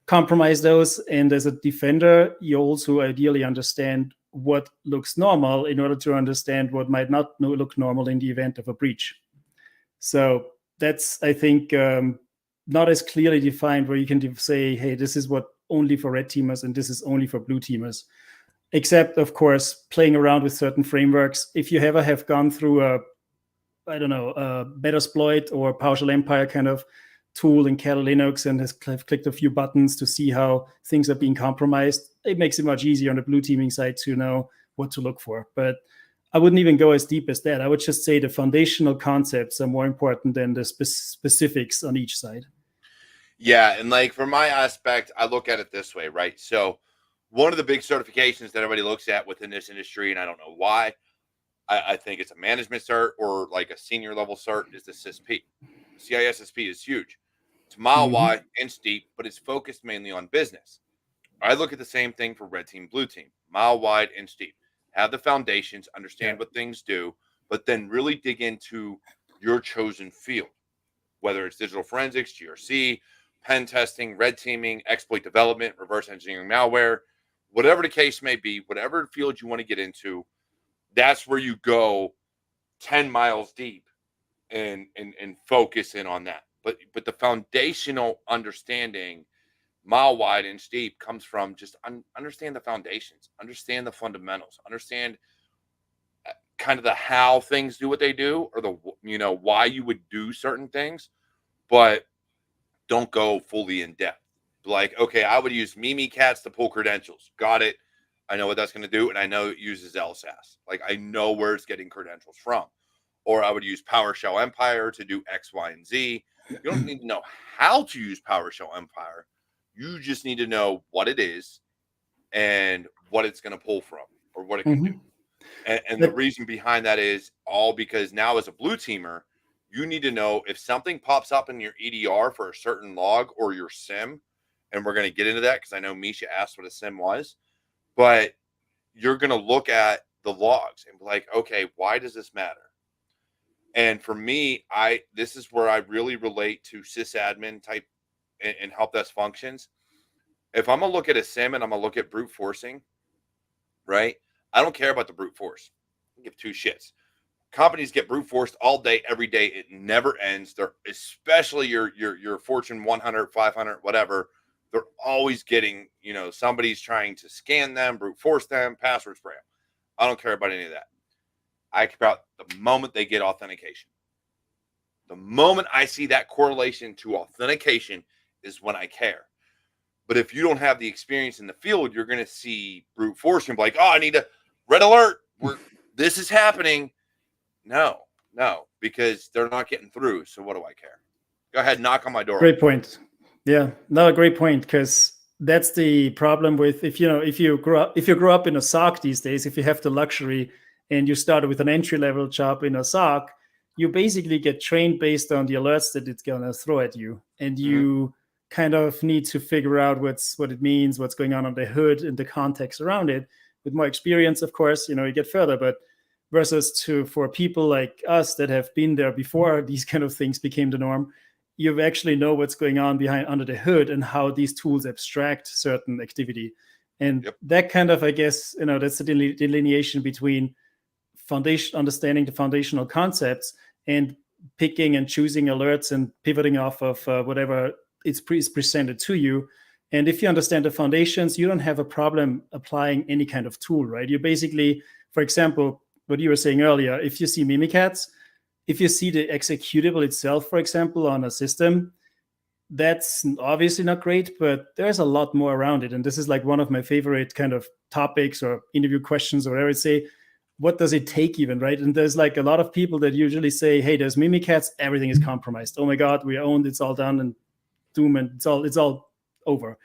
compromise those. And as a defender, you also ideally understand what looks normal in order to understand what might not look normal in the event of a breach. So that's, I think, not as clearly defined where you can say, hey, this is what only for red teamers and this is only for blue teamers. Except, of course, playing around with certain frameworks. If you ever have gone through a Metasploit or PowerShell Empire kind of tool in Kali Linux and has clicked a few buttons to see how things are being compromised, it makes it much easier on the blue teaming side to know what to look for. But I wouldn't even go as deep as that. I would just say the foundational concepts are more important than the specifics on each side. Yeah, and like from my aspect, I look at it this way, right? So one of the big certifications that everybody looks at within this industry, and I don't know why, I think it's a management cert or like a senior level cert, is the CISSP. CISSP is huge. It's mile wide, inch deep, but it's focused mainly on business. I look at the same thing for red team, blue team, mile wide, inch deep. Have the foundations, understand what things do, but then really dig into your chosen field, whether it's digital forensics, GRC, pen testing, red teaming, exploit development, reverse engineering malware, whatever the case may be, whatever field you want to get into, that's where you go 10 miles deep and focus in on that. But the foundational understanding, mile wide, inch deep, comes from just understand the foundations, understand the fundamentals, understand kind of the how things do what they do, or the why you would do certain things, but don't go fully in depth. Like, okay, I would use Mimikatz to pull credentials. Got it. I know what that's going to do, and I know it uses LSAS. Like, I know where it's getting credentials from. Or I would use PowerShell Empire to do X, Y, and Z. You don't need to know how to use PowerShell Empire. You just need to know what it is and what it's going to pull from or what it can do. And the reason behind that is all because now as a blue teamer, you need to know if something pops up in your EDR for a certain log or your SIM, and we're going to get into that because I know Misha asked what a SIM was, but you're going to look at the logs and be like, okay, why does this matter? And for me, this is where I really relate to sysadmin type and help desk functions. If I'm going to look at a SIM and I'm going to look at brute forcing, right? I don't care about the brute force. I give two shits. Companies get brute forced all day, every day. It never ends. They're especially your Fortune 100, 500, whatever. They're always getting, somebody's trying to scan them, brute force them, password spray them. I don't care about any of that. I care about the moment they get authentication. The moment I see that correlation to authentication is when I care. But if you don't have the experience in the field, you're going to see brute force and be like, oh, I need a red alert. This is happening. No, because they're not getting through. So what do I care? Go ahead, knock on my door. Great point. Yeah, no, great point, because that's the problem with if you grow up in a SOC these days, if you have the luxury and you started with an entry-level job in a SOC, you basically get trained based on the alerts that it's going to throw at you, and you kind of need to figure out what it means, what's going on the hood, and the context around it. With more experience, of course, you get further, but versus for people like us that have been there before these kind of things became the norm, you actually know what's going on under the hood and how these tools abstract certain activity. And that kind of, I guess, that's the delineation between understanding the foundational concepts and picking and choosing alerts and pivoting off of whatever is presented to you. And if you understand the foundations, you don't have a problem applying any kind of tool, right? You basically, for example, what you were saying earlier, if you see Mimikatz, if you see the executable itself, for example, on a system, that's obviously not great, but there's a lot more around it. And this is like one of my favorite kind of topics or interview questions or whatever. Say, what does it take even, right? And there's like a lot of people that usually say, hey, there's Mimikatz, everything is compromised. Oh my God, we are owned, it's all done, and doom, and it's all over.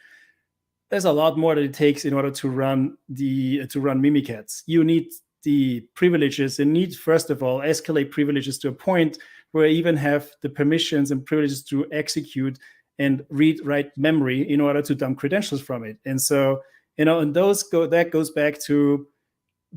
There's a lot more that it takes in order to run Mimikatz. You need the privileges and need, first of all, escalate privileges to a point where I even have the permissions and privileges to execute and write memory in order to dump credentials from it. And so, and that goes back to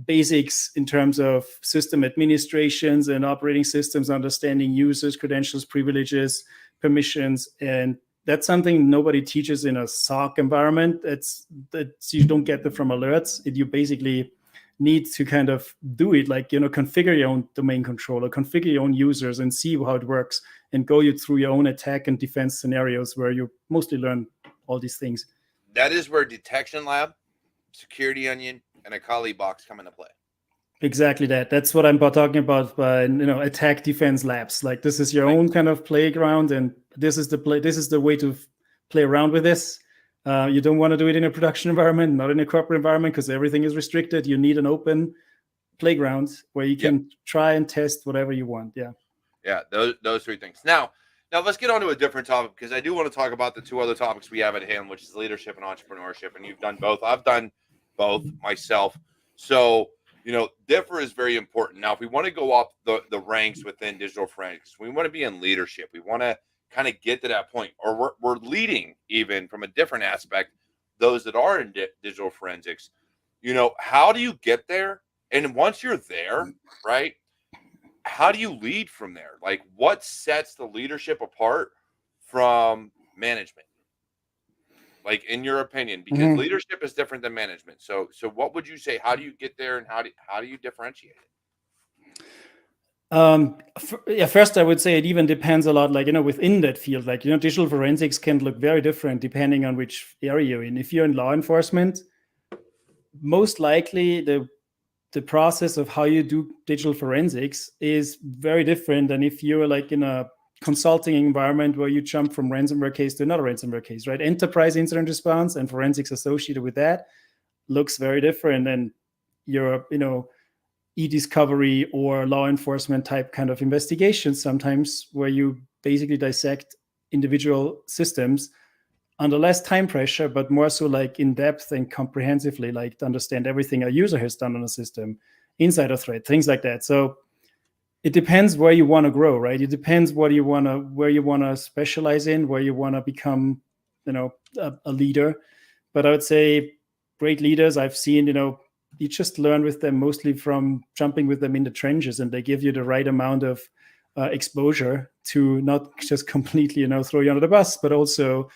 basics in terms of system administrations and operating systems, understanding users, credentials, privileges, permissions. And that's something nobody teaches in a SOC environment. That you don't get that from alerts. You basically need to kind of do it, like, configure your own domain controller, configure your own users and see how it works, and go through your own attack and defense scenarios where you mostly learn all these things. That is where Detection Lab, Security Onion, and a Kali box come into play. Exactly that. That's what I'm talking about by attack defense labs. Like, this is your own kind of playground, and this is the way to play around with this. You don't want to do it in a production environment, not in a corporate environment, because everything is restricted. You need an open playground where you can try and test whatever you want. Yeah, those three things. Now let's get on to a different topic, because I do want to talk about the two other topics we have at hand, which is leadership and entrepreneurship. And you've done both. I've done both myself. So, DFIR is very important. Now, if we want to go up the ranks within digital forensics, we want to be in leadership. We want to kind of get to that point, or we're leading even from a different aspect, those that are in digital forensics. How do you get there? And once you're there, right, how do you lead from there? Like, what sets the leadership apart from management? Like, in your opinion, because leadership is different than management. So what would you say? How do you get there, and how do you differentiate it? First, I would say it even depends a lot, like, within that field, like, digital forensics can look very different depending on which area you're in. If you're in law enforcement, most likely the process of how you do digital forensics is very different than if you're like in a consulting environment where you jump from ransomware case to another ransomware case, right? Enterprise incident response and forensics associated with that looks very different than your, e-discovery or law enforcement type kind of investigations sometimes, where you basically dissect individual systems under less time pressure, but more so like in depth and comprehensively, like to understand everything a user has done on a system. insider threat, things like that. So it depends where you want to grow, right? It depends where you want to specialize in, where you want to become, a leader. But I would say great leaders I've seen, you just learn with them mostly from jumping with them in the trenches, and they give you the right amount of exposure to not just completely, throw you under the bus, but also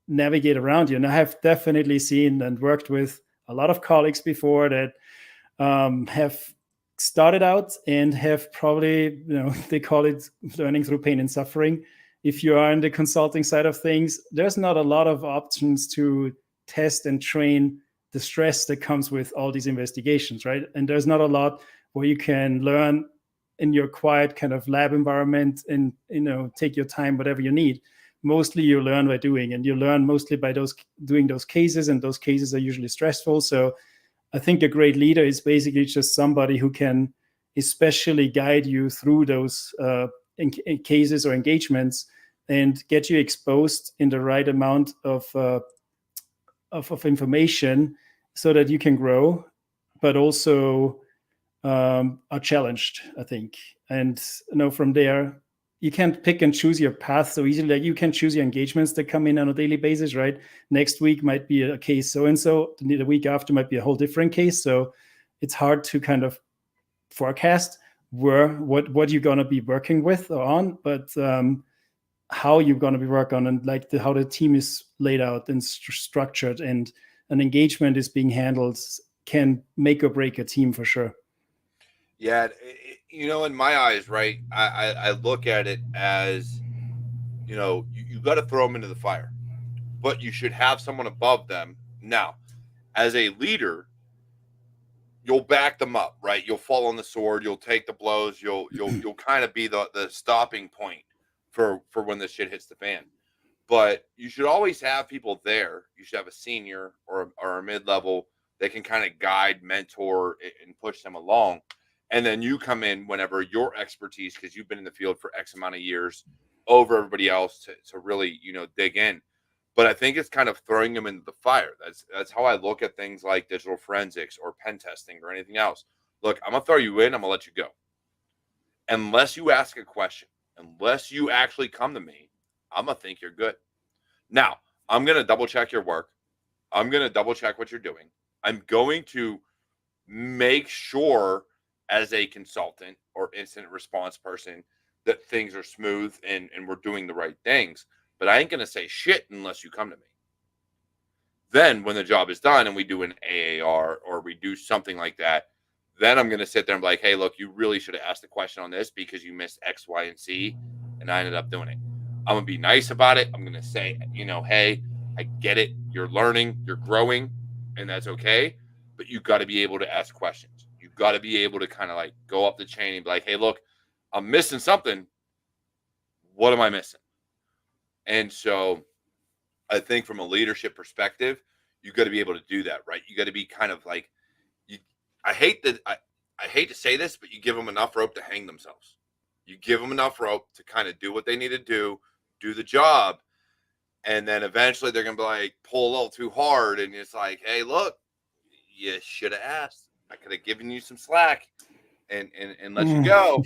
navigate around you. And I have definitely seen and worked with a lot of colleagues before that have started out and have probably, they call it learning through pain and suffering. If you are in the consulting side of things, there's not a lot of options to test and train the stress that comes with all these investigations, right? And there's not a lot where you can learn in your quiet kind of lab environment and, take your time, whatever you need. Mostly you learn by doing, and you learn mostly by doing those cases, and those cases are usually stressful. So I think a great leader is basically just somebody who can especially guide you through those in cases or engagements and get you exposed in the right amount of information so that you can grow, but also are challenged, I think. And from there, you can't pick and choose your path so easily. Like, you can choose your engagements that come in on a daily basis, right? Next week might be a case so-and-so, the week after might be a whole different case. So it's hard to kind of forecast what you're going to be working with or on, but how you're going to be working on, and like how the team is laid out and structured and an engagement is being handled can make or break a team for sure. Yeah, in my eyes, right, I look at it as, you got to throw them into the fire, but you should have someone above them. Now, as a leader, you'll back them up, right? You'll fall on the sword, you'll take the blows, you'll kind of be the stopping point for when this shit hits the fan. But you should always have people there. You should have a senior or a mid-level that can kind of guide, mentor, and push them along. And then you come in whenever your expertise, because you've been in the field for X amount of years over everybody else to really, dig in. But I think it's kind of throwing them into the fire. That's how I look at things like digital forensics or pen testing or anything else. Look, I'm going to throw you in. I'm going to let you go. Unless you ask a question, unless you actually come to me, I'm going to think you're good. Now, I'm going to double check your work. I'm going to double check what you're doing. I'm going to make sure as a consultant or incident response person that things are smooth and we're doing the right things. But I ain't going to say shit unless you come to me. Then when the job is done and we do an AAR or we do something like that, then I'm going to sit there and be like, hey, look, you really should have asked a question on this because you missed X, Y, and Z, and I ended up doing it. I'm going to be nice about it. I'm going to say, hey, I get it. You're learning, you're growing, and that's okay. But you got to be able to ask questions. You've got to be able to kind of like go up the chain and be like, hey, look, I'm missing something. What am I missing? And so I think from a leadership perspective, you got to be able to do that, right? You got to be kind of like, I hate to say this, but you give them enough rope to hang themselves. You give them enough rope to kind of do what they need to do the job. And then eventually they're going to be like, pull a little too hard. And it's like, hey, look, you should have asked. I could have given you some slack and let you go.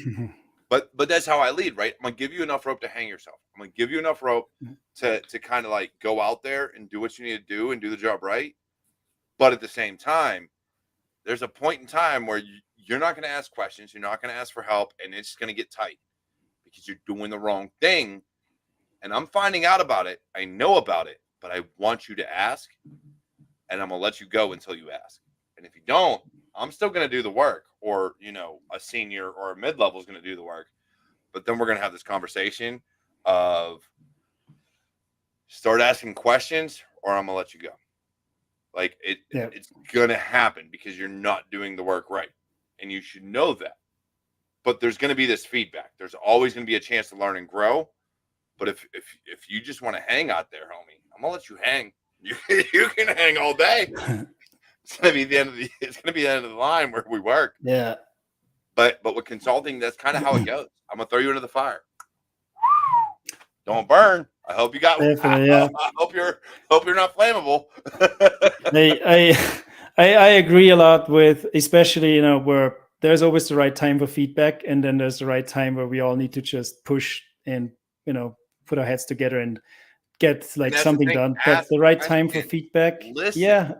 But that's how I lead, right? I'm going to give you enough rope to hang yourself. I'm going to give you enough rope to kind of like go out there and do what you need to do and do the job right. But at the same time, there's a point in time where you're not going to ask questions. You're not going to ask for help. And it's going to get tight because you're doing the wrong thing. And I'm finding out about it. I know about it, but I want you to ask. And I'm going to let you go until you ask. And if you don't, I'm still going to do the work, or, a senior or a mid-level is going to do the work. But then we're going to have this conversation of start asking questions or I'm going to let you go. Like it's going to happen because you're not doing the work right. And you should know that. But there's going to be this feedback. There's always going to be a chance to learn and grow. But if you just want to hang out there, homie, I'm going to let you hang. You can hang all day. It's gonna be the end of the line where we work. Yeah. But with consulting, that's kind of how it goes. I'm gonna throw you into the fire. Don't burn. I hope you got. Definitely, yeah. I hope you're not flammable. I agree a lot with, especially, where there's always the right time for feedback, and then there's the right time where we all need to just push and, put our heads together and get And like that's the something thing. done. But Ask the right time for questions. feedback, Listen. yeah,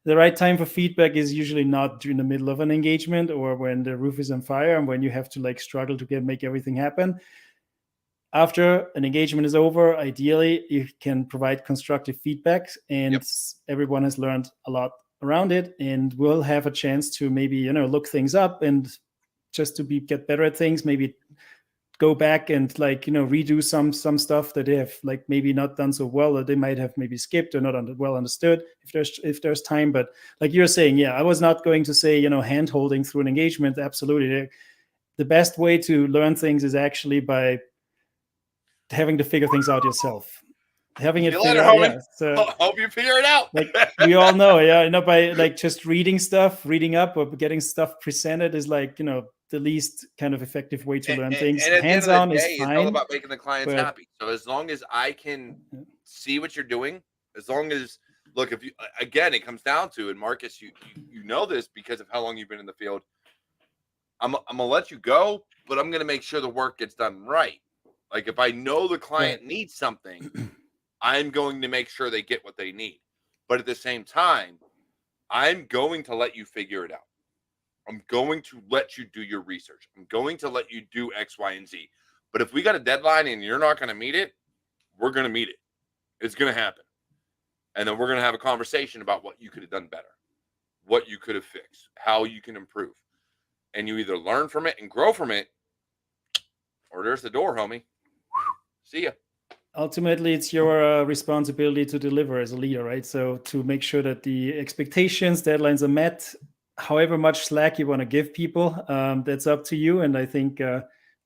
the right time for feedback is usually not during the middle of an engagement or when the roof is on fire and when you have to like struggle to make everything happen. After an engagement is over, ideally you can provide constructive feedback, and Yep. everyone has learned a lot around it, and we'll have a chance to maybe look things up and just to get better at things, maybe go back and like redo some stuff that they have like maybe not done so well, or they might have maybe skipped or not well understood if there's time. But like you're saying, yeah, I was not going to say hand holding through an engagement. Absolutely, the best way to learn things is actually by having to figure things out yourself, having See it you later, figured out. homie. Yeah, so Hope you figure it out. like we all know, yeah, by like just reading up or getting stuff presented is like the least kind of effective way to and, learn and- things. and at the end of the Hands-on is day, it's all fine, about making the clients but happy. So as long as I can see what you're doing, as long as look, if you again, it comes down to, and Marcus, you know this because of how long you've been in the field. I'm gonna let you go, but I'm gonna make sure the work gets done right. Like if I know the client right. needs something, I'm going to make sure they get what they need. But at the same time, I'm going to let you figure it out. I'm going to let you do your research. I'm going to let you do X, Y, and Z. But if we got a deadline and you're not going to meet it, we're going to meet it. It's going to happen. And then we're going to have a conversation about what you could have done better, what you could have fixed, how you can improve. And you either learn from it and grow from it, or there's the door, homie. See ya. Ultimately it's your responsibility to deliver as a leader, right? So to make sure that the expectations, deadlines are met, however much slack you want to give people, that's up to you. And I think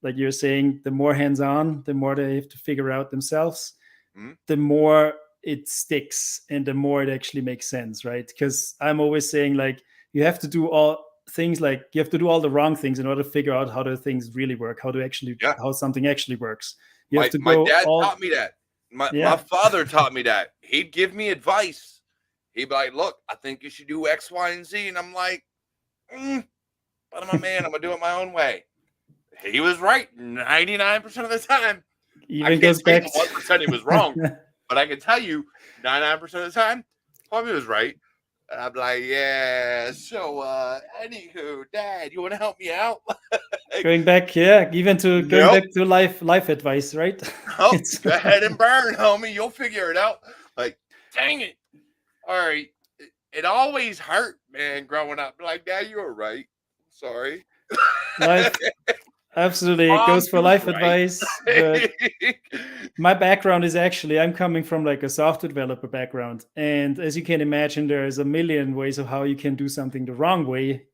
like you're saying, the more hands-on, the more they have to figure out themselves, Mm-hmm. the more it sticks and the more it actually makes sense, right? Because I'm always saying like you have to do all things, like you have to do all the wrong things in order to figure out how the things really work, Yeah. how something actually works. You have My to my go dad all taught me that. My yeah. father taught me that. He'd give me advice. He'd be like, "Look, I think you should do X, Y, and Z," and I'm like, "But I'm a man. I'm gonna do it my own way." He was right 99% of the time. I Even can't goes say back the 1% he was wrong, but I can tell you 99% of the time, probably was right. And I'm like, yeah. So, anywho, Dad, you want to help me out? going back, yeah, even to going Nope. back to life advice, right? Oh, It's go ahead and burn, homie. You'll figure it out. Like, dang it. All right. It always hurt, man, growing up. Like, Dad, you were right. Sorry. life. Absolutely, it Mom, goes for you was life right. advice. But my background is actually, I'm coming from like a software developer background, and as you can imagine, there's a million ways of how you can do something the wrong way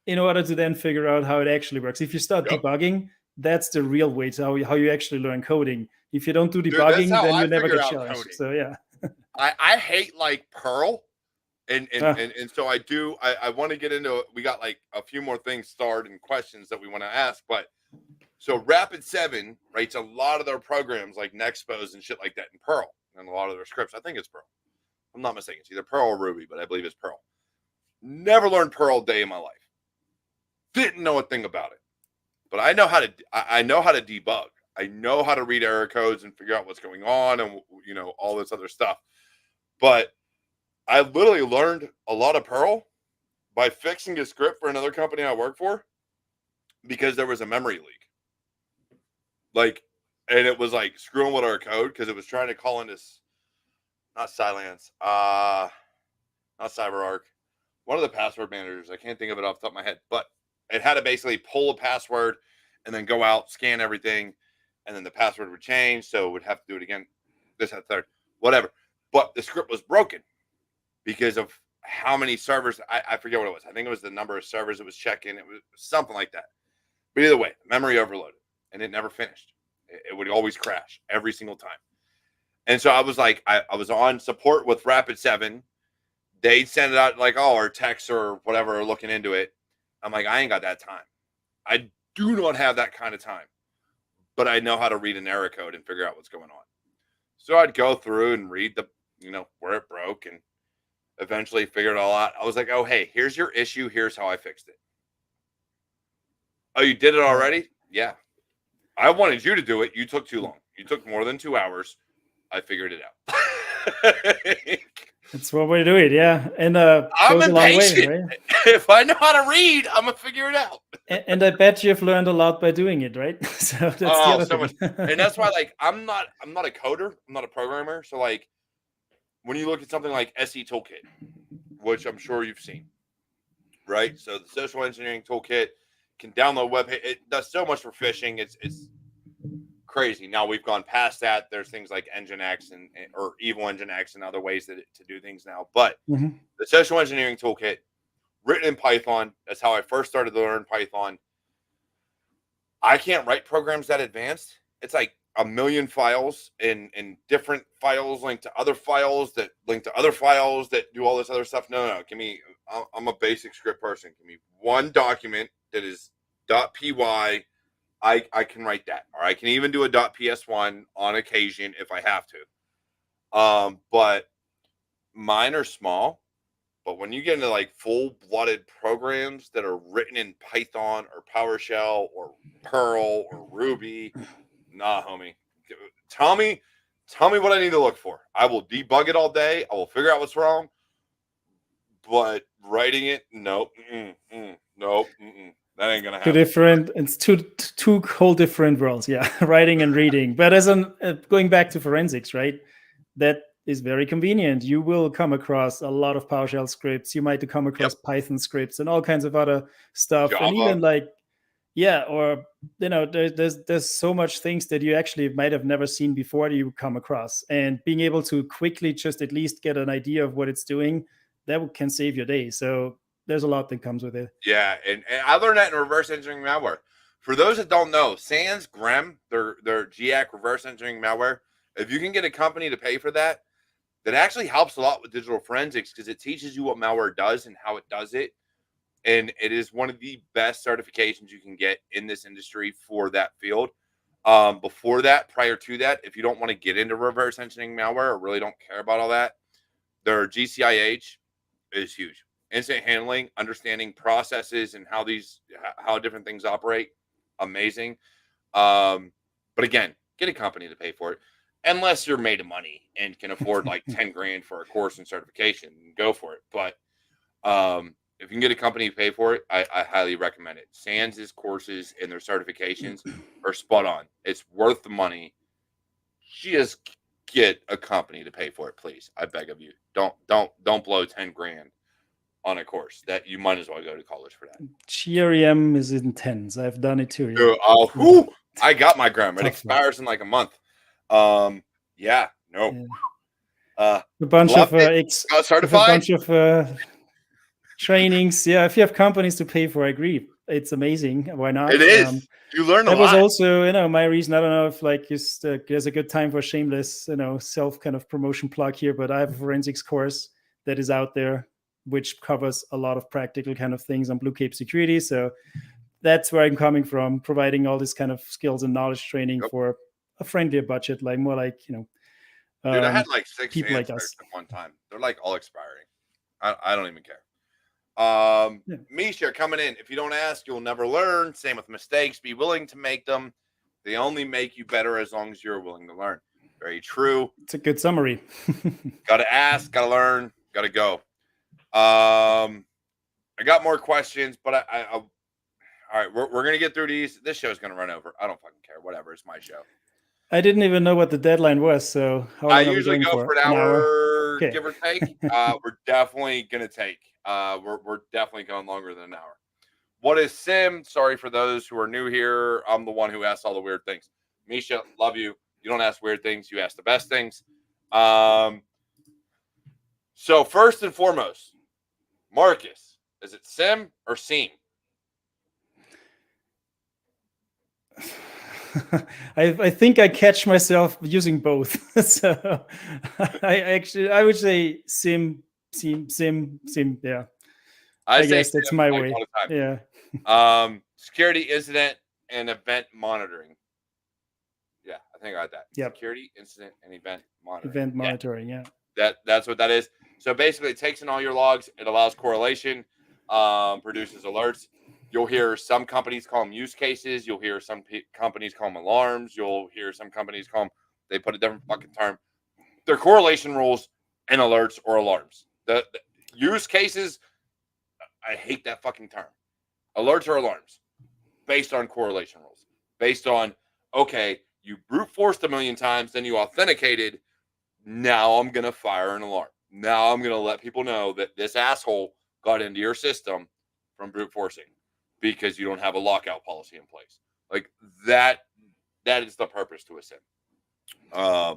in order to then figure out how it actually works. If you start Yep. debugging, that's the real way to how you actually learn coding. If you don't do Dude, that's debugging, how then I you never figured get out challenged. coding. So yeah. I hate like Perl. And and, Ah, and and so I want to get into, we got like a few more things starred and questions that we want to ask. But so Rapid7 writes a lot of their programs like Nexpos and shit like that in Perl, and a lot of their scripts. I think it's Perl. I'm not mistaken. It's either Perl or Ruby, but I believe it's Perl. Never learned Perl a day in my life. Didn't know a thing about it. But I know how to debug. I know how to read error codes and figure out what's going on, and all this other stuff. But I literally learned a lot of Perl by fixing a script for another company I work for because there was a memory leak. Like, and it was like screwing with our code because it was trying to call in this, not Cylance, not CyberArk, one of the password managers. I can't think of it off the top of my head, but it had to basically pull a password and then go out, scan everything, and then the password would change. So it would have to do it again. This, that, third, whatever. But the script was broken because of how many servers. I forget what it was. I think it was the number of servers it was checking. It was something like that. But either way, memory overloaded and it never finished. It would always crash every single time. And so I was like, I was on support with Rapid7. They'd send it out like, oh, our techs or whatever are looking into it. I'm like, I ain't got that time. I do not have that kind of time. But I know how to read an error code and figure out what's going on. So I'd go through and read the, where it broke. And Eventually figured it all out. I was like, oh, hey, here's your issue. Here's how I fixed it. Oh, you did it already? Yeah. I wanted you to do it. You took too long. You took more than 2 hours. I figured it out. That's what we're doing, yeah. And I'm goes a long way, impatient. right? If I know how to read, I'm gonna figure it out. And I bet you've learned a lot by doing it, right? So that's the Oh, other so thing. much. And that's why, like, I'm not a coder. I'm not a programmer. So, like, when you look at something like SE Toolkit, which I'm sure you've seen, right? So the social engineering toolkit can download web. It does so much for phishing. It's crazy. Now we've gone past that. There's things like Nginx or Evil Nginx and other ways to do things now. But the social engineering toolkit, written in Python, that's how I first started to learn Python. I can't write programs that advanced. It's like a million files in different files linked to other files that link to other files that do all this other stuff. No. Give me, I'm a basic script person. Give me one document that is .py. I can write that. Or I can even do a .ps1 on occasion if I have to. But mine are small. But when you get into like full-blooded programs that are written in Python or PowerShell or Perl or Ruby, nah, homie. Tell me what I need to look for. I will debug it all day. I will figure out what's wrong. But writing it, nope, nope, that ain't gonna happen. It's two whole different worlds, yeah. Writing and reading. But as going back to forensics, right? That is very convenient. You will come across a lot of PowerShell scripts. You might come across Python scripts and all kinds of other stuff. Java. And even like, yeah, or there's so much things that you actually might have never seen before that you come across. And being able to quickly just at least get an idea of what it's doing, that can save your day. So there's a lot that comes with it. Yeah, and I learned that in reverse engineering malware. For those that don't know, Sans, Grem, their GIAC reverse engineering malware, if you can get a company to pay for that, that actually helps a lot with digital forensics because it teaches you what malware does and how it does it. And it is one of the best certifications you can get in this industry for that field. Before that, prior to that, if you don't want to get into reverse engineering malware or really don't care about all that, their GCIH is huge. Instant handling, understanding processes and how different things operate, amazing. But again, get a company to pay for it. Unless you're made of money and can afford like 10 grand for a course and certification, go for it. But if you can get a company to pay for it, I highly recommend it. Sans' courses and their certifications are spot on. It's worth the money. Just get a company to pay for it, please. I beg of you. Don't blow 10 grand on a course that you might as well go to college for that. GREM is intense. I've done it too. Yeah. I got my gram. It expires in like a month. Yeah. A bunch of certified. A bunch of trainings. Yeah, if you have companies to pay for, I agree. It's amazing. Why not? It is. You learn a lot. That was also, my reason. I don't know if like there's a good time for shameless, self kind of promotion plug here, but I have a forensics course that is out there, which covers a lot of practical kind of things on Blue Cape security. So that's where I'm coming from, providing all this kind of skills and knowledge training for a friendlier budget, like more like, dude, I had like 6 people like us at one time. They're like all expiring. I don't even care. Misha coming in. If you don't ask, you'll never learn. Same with mistakes. Be willing to make them. They only make you better as long as you're willing to learn. Very true. It's a good summary. Got to ask, got to learn, got to go. I got more questions, but all right, we're going to get through these. This show's going to run over. I don't fucking care. Whatever. It's my show. I didn't even know what the deadline was. So how long I usually go for an hour, okay. give or take. We're definitely going to take. We're definitely going longer than an hour. What is SIM? Sorry for those who are new here. I'm the one who asks all the weird things. Misha, love you. You don't ask weird things. You ask the best things. So first and foremost, Marcus, is it SIM or SEAM? I think I catch myself using both. So I would say SIM. Yeah. I guess that's my way. Yeah. Security, incident, and event monitoring. Yeah, I think I got that. Yep. Security, incident, and event monitoring. Event monitoring, yeah. That's what that is. So basically, it takes in all your logs. It allows correlation, produces alerts. You'll hear some companies call them use cases. You'll hear some companies call them alarms. You'll hear some companies call them, they put a different fucking term. They're correlation rules and alerts or alarms. The use cases, I hate that fucking term. Alerts or alarms based on correlation rules. Based on, okay, you brute forced a million times, then you authenticated. Now I'm going to fire an alarm. Now I'm going to let people know that this asshole got into your system from brute forcing because you don't have a lockout policy in place. Like that is the purpose to a SIM.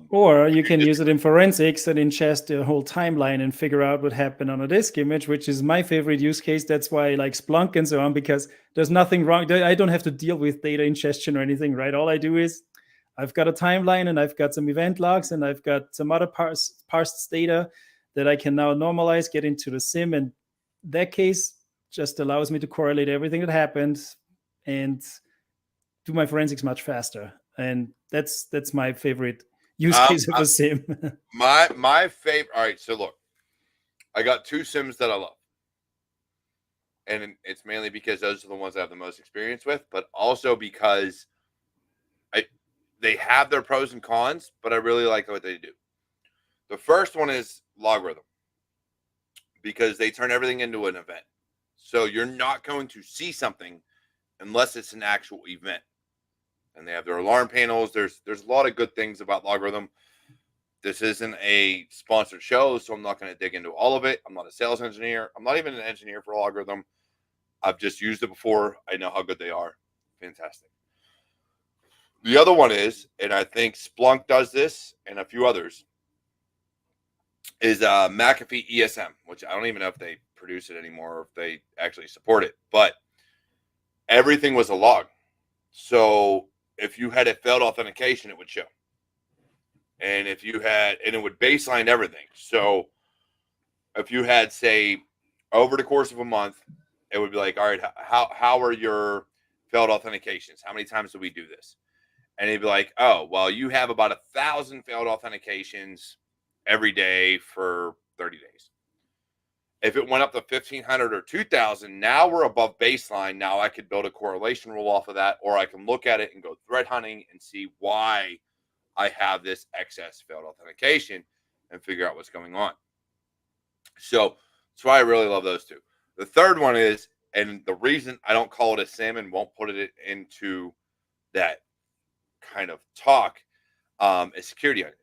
Or you can use it in forensics and ingest the whole timeline and figure out what happened on a disk image, which is my favorite use case. That's why I like Splunk and so on, because there's nothing wrong. I don't have to deal with data ingestion or anything, right? All I do is I've got a timeline and I've got some event logs and I've got some other parsed data that I can now normalize, get into the SIM. And that case just allows me to correlate everything that happened and do my forensics much faster. And that's my favorite use case of a SIM. my favorite. All right, so look, I got two SIMs that I love, and it's mainly because those are the ones I have the most experience with, but also because they have their pros and cons, but I really like what they do. The first one is Logarithm, because they turn everything into an event. So you're not going to see something unless it's an actual event. And they have their alarm panels. There's a lot of good things about Logarithm. This isn't a sponsored show, so I'm not going to dig into all of it. I'm not a sales engineer. I'm not even an engineer for Logarithm. I've just used it before. I know how good they are. Fantastic. The other one is, and I think Splunk does this and a few others, is McAfee ESM, which I don't even know if they produce it anymore or if they actually support it. But everything was a log. So if you had a failed authentication, it would show. And if you had, and it would baseline everything. So if you had, say, over the course of a month, it would be like, all right, how are your failed authentications? How many times do we do this? And it'd be like, oh, well, you have about 1,000 failed authentications every day for 30 days. If it went up to 1,500 or 2,000, now we're above baseline. Now I could build a correlation rule off of that, or I can look at it and go thread hunting and see why I have this excess failed authentication and figure out what's going on. So that's why I really love those two. The third one is, and the reason I don't call it a SIM and won't put it into that kind of talk, is Security Onion.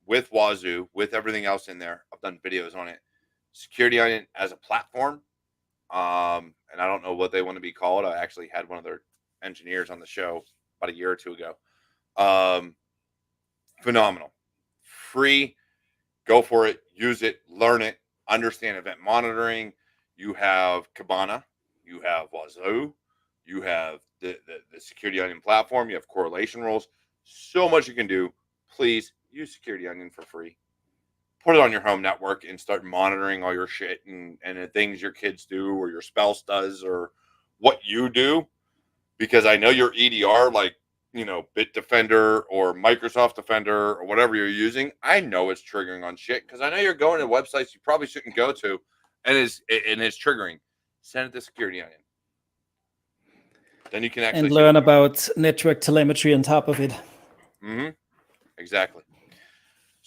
With Wazoo, with everything else in there. I've done videos on it. Security Onion as a platform, and I don't know what they want to be called. I actually had one of their engineers on the show about a year or two ago. Phenomenal. Free. Go for it. Use it. Learn it. Understand event monitoring. You have Kibana. You have Wazoo. You have the Security Onion platform. You have correlation rules. So much you can do. Please use Security Onion for free. Put it on your home network and start monitoring all your shit and the things your kids do or your spouse does or what you do. Because I know your EDR, like, Bitdefender or Microsoft Defender or whatever you're using, I know it's triggering on shit because I know you're going to websites you probably shouldn't go to and it's triggering. Send it to Security Onion. Then you can actually learn about network telemetry on top of it. Mm-hmm. Exactly.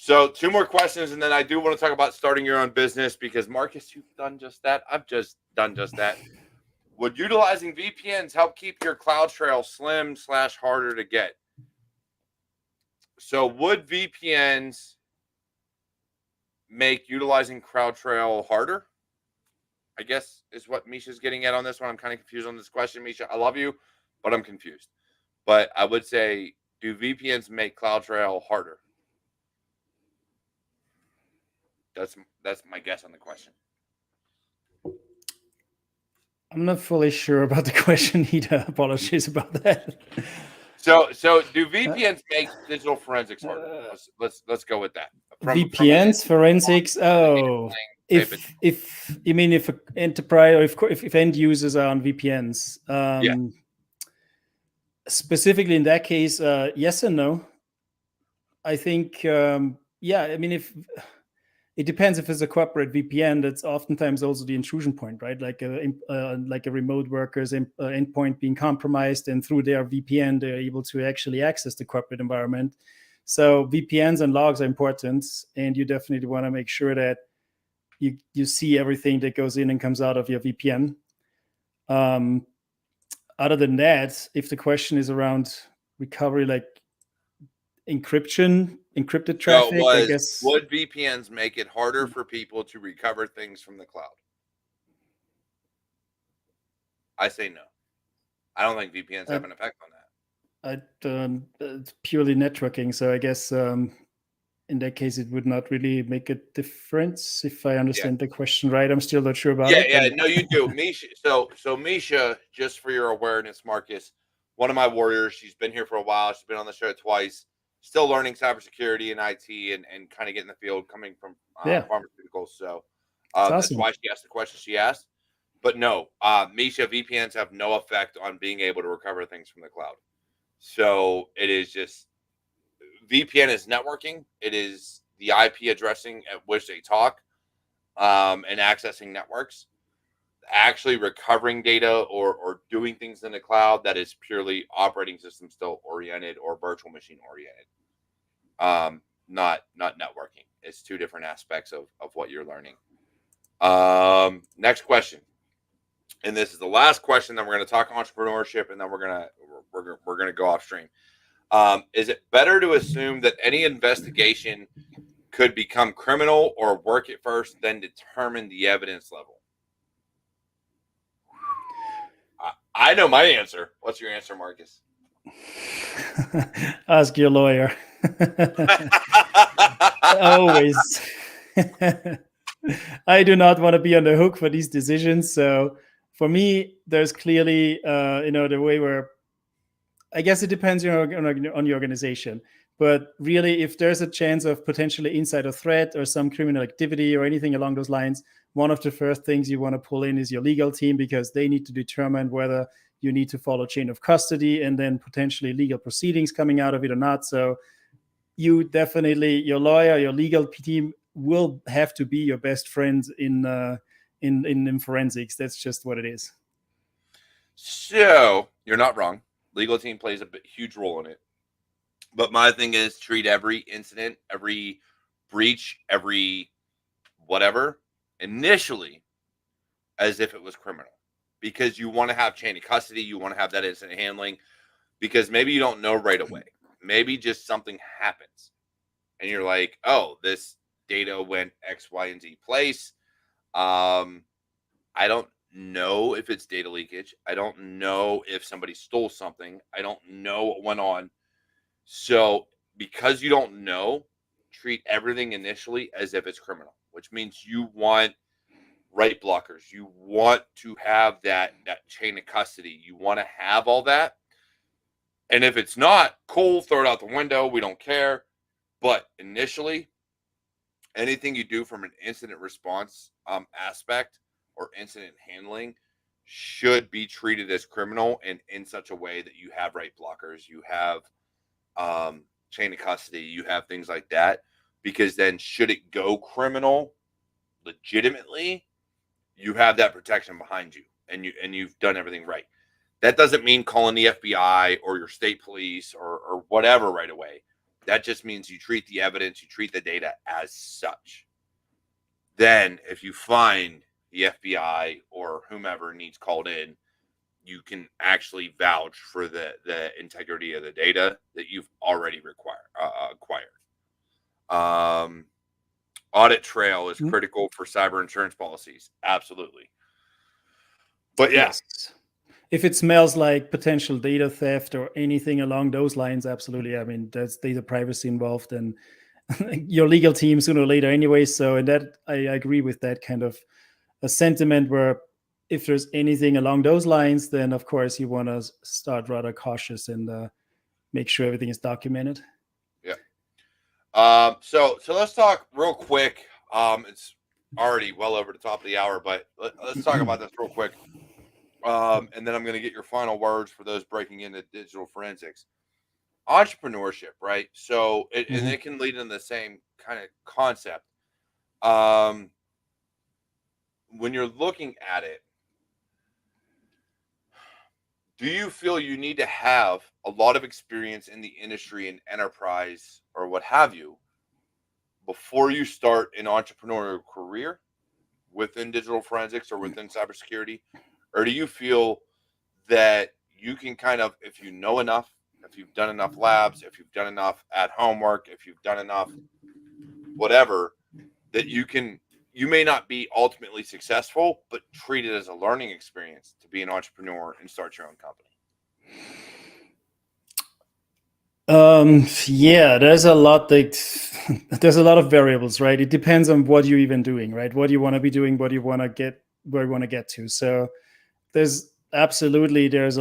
So 2 more questions, and then I do want to talk about starting your own business because, Marcus, you've done just that. I've just done just that. Would utilizing VPNs help keep your CloudTrail slim/harder to get? So would VPNs make utilizing CloudTrail harder? I guess is what Misha's getting at on this one. I'm kind of confused on this question, Misha. I love you, but I'm confused. But I would say, do VPNs make CloudTrail harder? That's my guess on the question. I'm not fully sure about the question either. Apologies about that. So do VPNs make digital forensics harder? Let's go with that. VPNs, forensics. Oh, if you mean if enterprise or if end users are on VPNs, yeah. Specifically in that case, yes and no. I think, I mean, if it depends. If it's a corporate VPN, that's oftentimes also the intrusion point, right? Like a remote worker's endpoint being compromised, and through their VPN, they're able to actually access the corporate environment. So VPNs and logs are important, and you definitely want to make sure that you see everything that goes in and comes out of your VPN. Other than that, if the question is around recovery, like encrypted traffic, I guess. Would VPNs make it harder for people to recover things from the cloud? I say no. I don't think VPNs have an effect on that. It's purely networking, so I guess in that case it would not really make a difference, if I understand the question right. I'm still not sure about it. Yeah, no, you do. Misha, so Misha, just for your awareness, Marcus, one of my warriors, she's been here for a while. She's been on the show twice, still learning cybersecurity and IT and kind of getting the field, coming from pharmaceuticals. So that's why she asked the question she asked. But no, Misha, VPNs have no effect on being able to recover things from the cloud. So it is just, VPN is networking. It is the IP addressing at which they talk and accessing networks. Actually recovering data or doing things in the cloud, that is purely operating system still oriented or virtual machine oriented. Not networking. It's two different aspects of what you're learning. Next question. And this is the last question. Then we're going to talk entrepreneurship, and then we're going to go off stream. Is it better to assume that any investigation could become criminal, or work it first, then determine the evidence level? I know my answer. What's your answer, Marcus? Ask your lawyer. Always. I do not want to be on the hook for these decisions. So for me, there's clearly, the way where, I guess it depends on your organization. But really, if there's a chance of potentially insider threat or some criminal activity or anything along those lines, one of the first things you want to pull in is your legal team, because they need to determine whether you need to follow chain of custody and then potentially legal proceedings coming out of it or not. So you definitely, your lawyer, your legal team will have to be your best friends in forensics. That's just what it is. So you're not wrong. Legal team plays a huge role in it. But my thing is, treat every incident, every breach, every whatever, initially as if it was criminal. Because you want to have chain of custody. You want to have that incident handling. Because maybe you don't know right away. Maybe just something happens. And you're like, oh, this data went X, Y, and Z place. I don't know if it's data leakage. I don't know if somebody stole something. I don't know what went on. So because you don't know, treat everything initially as if it's criminal, which means you want right blockers. You want to have that chain of custody. You want to have all that. And if it's not, cool, throw it out the window. We don't care. But initially, anything you do from an incident response aspect or incident handling should be treated as criminal, and in such a way that you have right blockers, you have chain of custody, you have things like that. Because then, should it go criminal legitimately, you have that protection behind you, and you've done everything right. That doesn't mean calling the FBI or your state police or whatever right away. That just means you treat the evidence, you treat the data as such. Then, if you find the FBI or whomever needs called in, you can actually vouch for the integrity of the data that you've already acquired. Audit trail is critical for cyber insurance policies. Absolutely. But yes. If it smells like potential data theft or anything along those lines, absolutely. I mean, that's data privacy involved, and your legal team sooner or later anyway. So in that, I agree with that kind of a sentiment, where if there's anything along those lines, then of course you want to start rather cautious and make sure everything is documented. Yeah. So let's talk real quick. It's already well over the top of the hour, but let's talk about this real quick. And then I'm going to get your final words for those breaking into digital forensics. Entrepreneurship, right? So, and it can lead in the same kind of concept. when you're looking at it, do you feel you need to have a lot of experience in the industry and enterprise or what have you before you start an entrepreneurial career within digital forensics or within cybersecurity? Or do you feel that you can kind of, if you know enough, if you've done enough labs, if you've done enough at homework, if you've done enough whatever, that you may not be ultimately successful, but treat it as a learning experience to be an entrepreneur and start your own company? Yeah, there's a lot there's a lot of variables, right? It depends on what you're even doing, right? What you want to be doing, what you want to get, where you want to get to. So there's a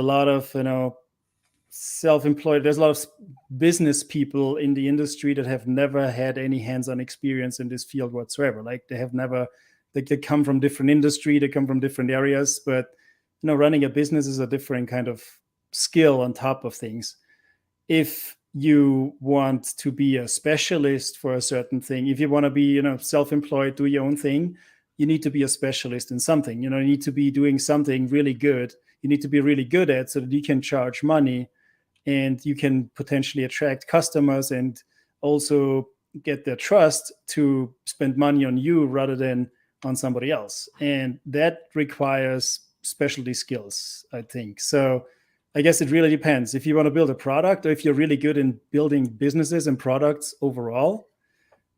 lot of, self-employed, there's a lot of business people in the industry that have never had any hands-on experience in this field whatsoever. Like they come from different industry, they come from different areas, but running a business is a different kind of skill on top of things. If you want to be a specialist for a certain thing, if you want to be self-employed, do your own thing, you need to be a specialist in something. You need to be doing something really good. You need to be really good at, so that you can charge money and you can potentially attract customers and also get their trust to spend money on you rather than on somebody else. And that requires specialty skills, I think. So I guess it really depends. If you want to build a product, or if you're really good in building businesses and products overall,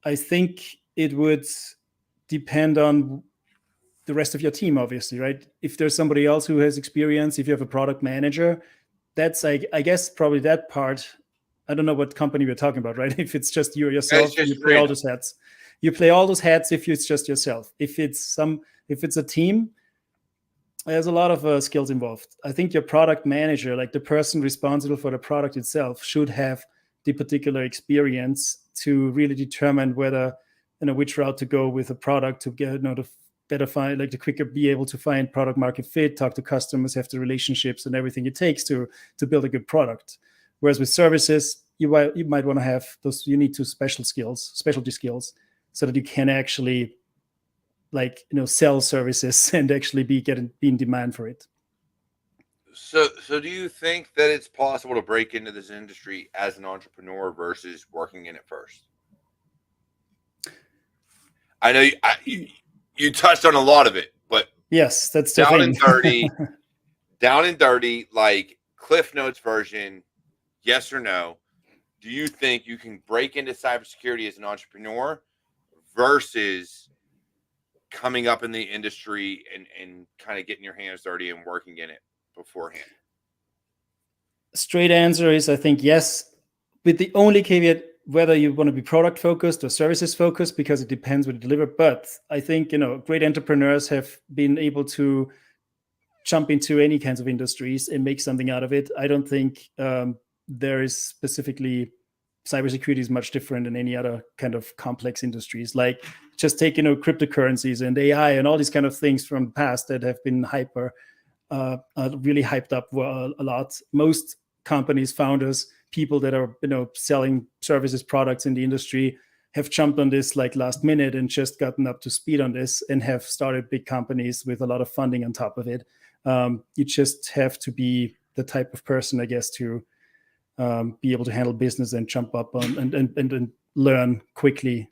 I think it would depend on the rest of your team, obviously, right? If there's somebody else who has experience, if you have a product manager, that's I guess probably that part. I don't know what company we're talking about, right? If it's just you or yourself, It's you just play all random. those hats. You play all those hats if it's just yourself. If it's a team, there's a lot of skills involved. I think your product manager, like the person responsible for the product itself, should have the particular experience to really determine whether, which route to go with a product to get, to better find, like, to quicker be able to find product market fit, talk to customers, have the relationships and everything it takes to build a good product. Whereas with services, you might want to have those. You need specialty skills, so that you can actually, sell services and actually be in demand for it. So do you think that it's possible to break into this industry as an entrepreneur versus working in it first? I know you touched on a lot of it, but Yes, that's the down thing. and dirty, like Cliff Notes version, yes or no? Do you think you can break into cybersecurity as an entrepreneur versus coming up in the industry and kind of getting your hands dirty and working in it beforehand? Straight answer is, I think, yes, with the only caveat whether you want to be product focused or services focused, because it depends what you deliver. But I think, great entrepreneurs have been able to jump into any kinds of industries and make something out of it. I don't think there is specifically, cybersecurity is much different than any other kind of complex industries. Like, just take, cryptocurrencies and AI and all these kind of things from the past that have been really hyped up a lot. Most companies, founders, people that are selling services, products in the industry, have jumped on this like last minute and just gotten up to speed on this and have started big companies with a lot of funding on top of it. You just have to be the type of person, I guess, to be able to handle business and jump up on and learn quickly.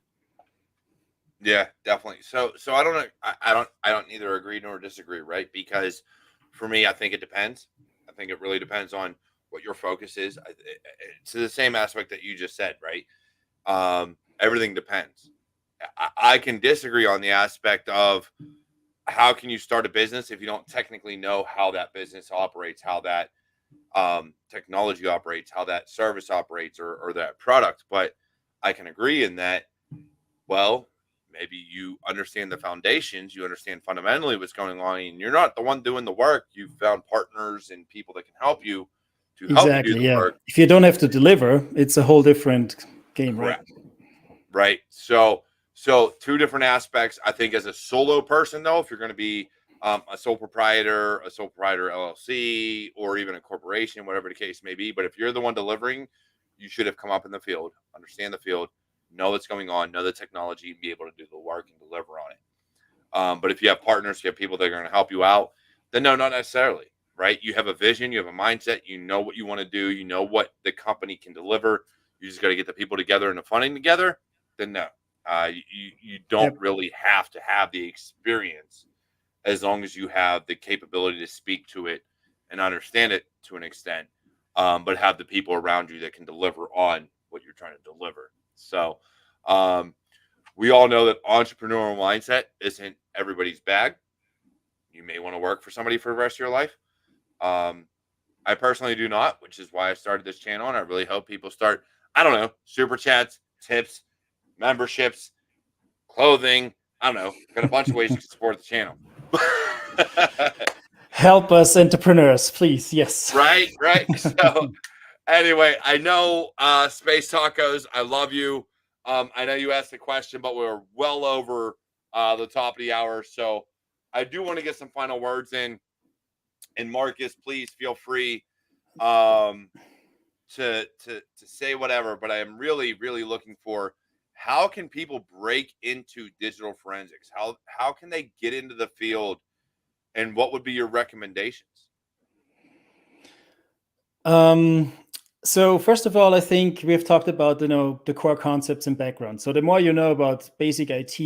Yeah, definitely. So I don't know. I don't neither agree nor disagree, right? Because for me, I think it depends. I think it really depends on what your focus is. It's the same aspect that you just said, right? Everything depends. I can disagree on the aspect of how can you start a business if you don't technically know how that business operates, how that technology operates, how that service operates, or that product. But I can agree in that, well, maybe you understand the foundations, you understand fundamentally what's going on, and you're not the one doing the work. You've found partners and people that can help you to help you do Exactly. the Yeah. work. If you don't have to deliver, it's a whole different game, right? Correct. Right. So two different aspects. I think as a solo person, though, if you're going to be a sole proprietor LLC, or even a corporation, whatever the case may be, but if you're the one delivering, you should have come up in the field, understand the field, know what's going on, know the technology, and be able to do the work and deliver on it. But if you have partners, you have people that are going to help you out, then no, not necessarily, right? You have a vision, you have a mindset, you know what you want to do, you know what the company can deliver. You just got to get the people together and the funding together. Then no, you don't Yep. really have to have the experience as long as you have the capability to speak to it and understand it to an extent, but have the people around you that can deliver on what you're trying to deliver. So we all know that entrepreneurial mindset isn't everybody's bag. You may want to work for somebody for the rest of your life. I personally do not, which is why I started this channel. And I really hope people start, I don't know, super chats, tips, memberships, clothing. I don't know. Got a bunch of ways you can support the channel. Help us, entrepreneurs, please. Yes. Right. So anyway, I know Space Tacos, I love you. I know you asked a question, but we're well over the top of the hour. So I do want to get some final words in. And Marcus, please feel free to say whatever. But I am really, really looking for, how can people break into digital forensics? How can they get into the field? And what would be your recommendations? So first of all, I think we've talked about the core concepts and background. So the more you know about basic IT,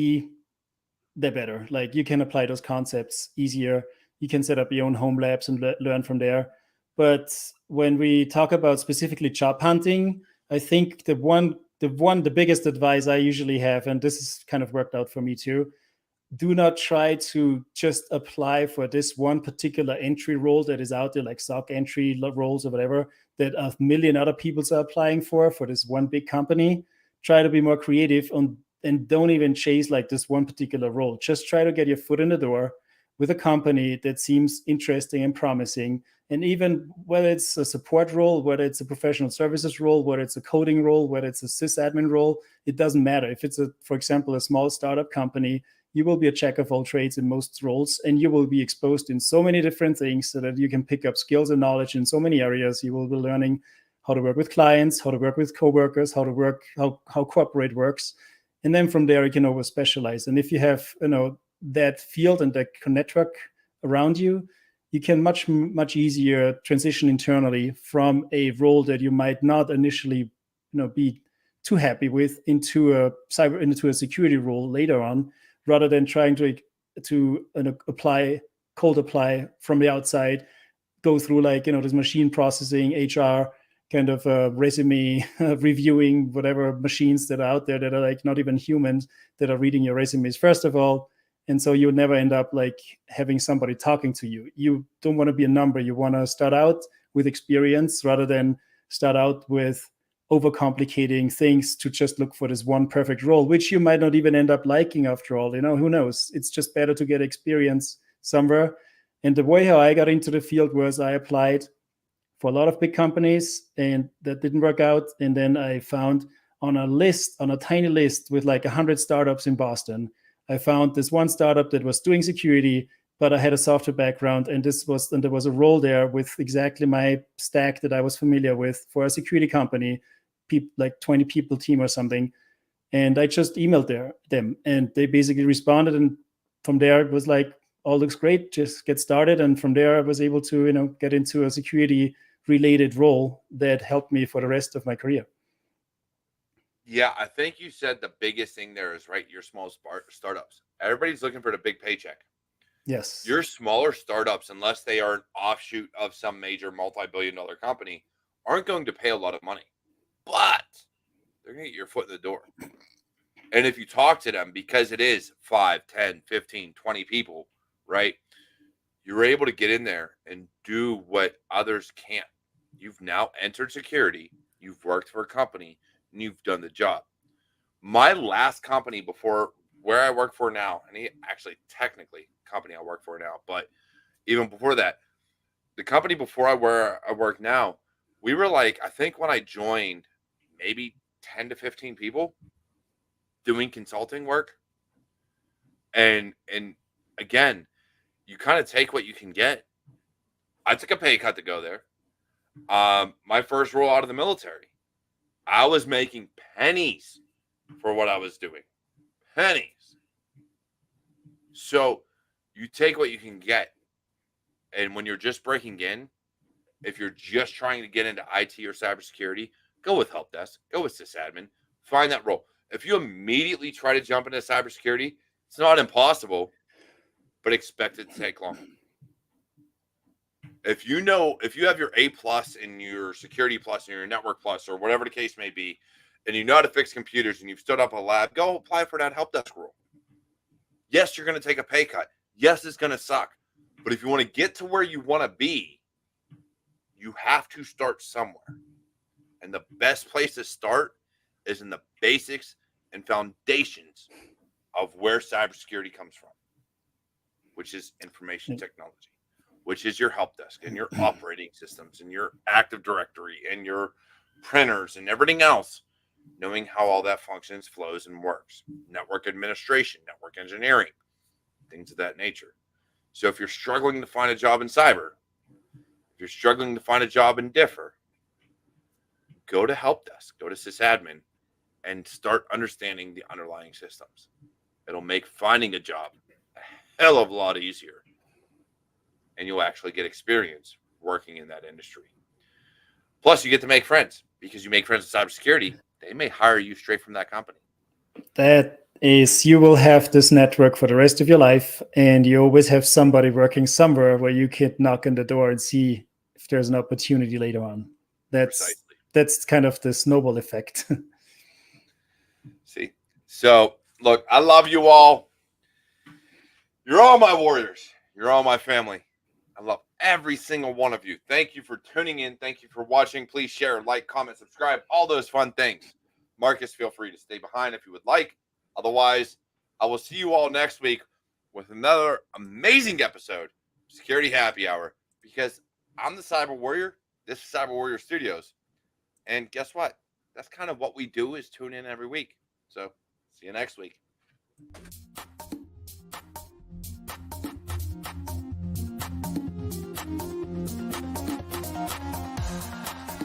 the better. Like you can apply those concepts easier. You can set up your own home labs and learn from there. But when we talk about specifically job hunting, I think the biggest advice I usually have, and this has kind of worked out for me too, do not try to just apply for this one particular entry role that is out there, like SOC entry roles or whatever, that a million other people are applying for this one big company. Try to be more creative and don't even chase like this one particular role. Just try to get your foot in the door with a company that seems interesting and promising. And even whether it's a support role, whether it's a professional services role, whether it's a coding role, whether it's a sysadmin role, it doesn't matter. If it's for example, a small startup company, you will be a jack of all trades in most roles, and you will be exposed in so many different things so that you can pick up skills and knowledge in so many areas. You will be learning how to work with clients, how to work with coworkers, how corporate works. And then from there, you can over specialize. And if you have, that field and that network around you, you can much easier transition internally from a role that you might not initially, be too happy with into a security role later on, rather than trying to cold apply from the outside, go through like this machine processing, HR kind of resume reviewing, whatever machines that are out there that are like not even humans that are reading your resumes first of all. And so you never end up like having somebody talking to you. You don't want to be a number. You want to start out with experience rather than start out with overcomplicating things to just look for this one perfect role, which you might not even end up liking after all. Who knows? It's just better to get experience somewhere. And the way how I got into the field was I applied for a lot of big companies, and that didn't work out. And then I found on a tiny list with like 100 startups in Boston, I found this one startup that was doing security, but I had a software background, and there was a role there with exactly my stack that I was familiar with for a security company, like 20 people team or something. And I just emailed them, and they basically responded. And from there, it was like, all looks great, just get started. And from there, I was able to, get into a security related role that helped me for the rest of my career. Yeah, I think you said the biggest thing there is, right, your small startups. Everybody's looking for the big paycheck. Yes. Your smaller startups, unless they are an offshoot of some major multi-billion-dollar company, aren't going to pay a lot of money, but they're going to get your foot in the door. And if you talk to them, because it is 5, 10, 15, 20 people, right, you're able to get in there and do what others can't. You've now entered security, you've worked for a company, and you've done the job. My last company before where I work for now, and actually technically company I work for now, but even before that, the company before where I work now, we were like, I think when I joined, maybe 10 to 15 people doing consulting work. And again, you kind of take what you can get. I took a pay cut to go there. My first role out of the military, I was making pennies for what I was doing. Pennies. So you take what you can get. And when you're just breaking in, if you're just trying to get into IT or cybersecurity, go with help desk, go with sysadmin, find that role. If you immediately try to jump into cybersecurity, it's not impossible, but expect it to take long. If you have your A plus and your security plus and your network plus or whatever the case may be, and you know how to fix computers and you've stood up a lab, go apply for that help desk role. Yes, you're going to take a pay cut. Yes, it's going to suck. But if you want to get to where you want to be, you have to start somewhere. And the best place to start is in the basics and foundations of where cybersecurity comes from, which is information technology, which is your help desk and your operating systems and your Active Directory and your printers and everything else, knowing how all that functions, flows, and works. Network administration, network engineering, things of that nature. So if you're struggling to find a job in cyber, if you're struggling to find a job in DFIR, go to help desk, go to sysadmin, and start understanding the underlying systems. It'll make finding a job a hell of a lot easier. And you'll actually get experience working in that industry. Plus, you get to make friends because you make friends in cybersecurity. They may hire you straight from that company. That is, you will have this network for the rest of your life, and you always have somebody working somewhere where you can knock on the door and see if there's an opportunity later on. That's kind of the snowball effect. See? So, look, I love you all. You're all my warriors. You're all my family. I love every single one of you. Thank you for tuning in. Thank you for watching. Please share, like, comment, subscribe, all those fun things. Marcus, feel free to stay behind if you would like. Otherwise, I will see you all next week with another amazing episode of Security Happy Hour, because I'm the Cyber Warrior. This is Cyber Warrior Studios. And guess what? That's kind of what we do, is tune in every week. So see you next week.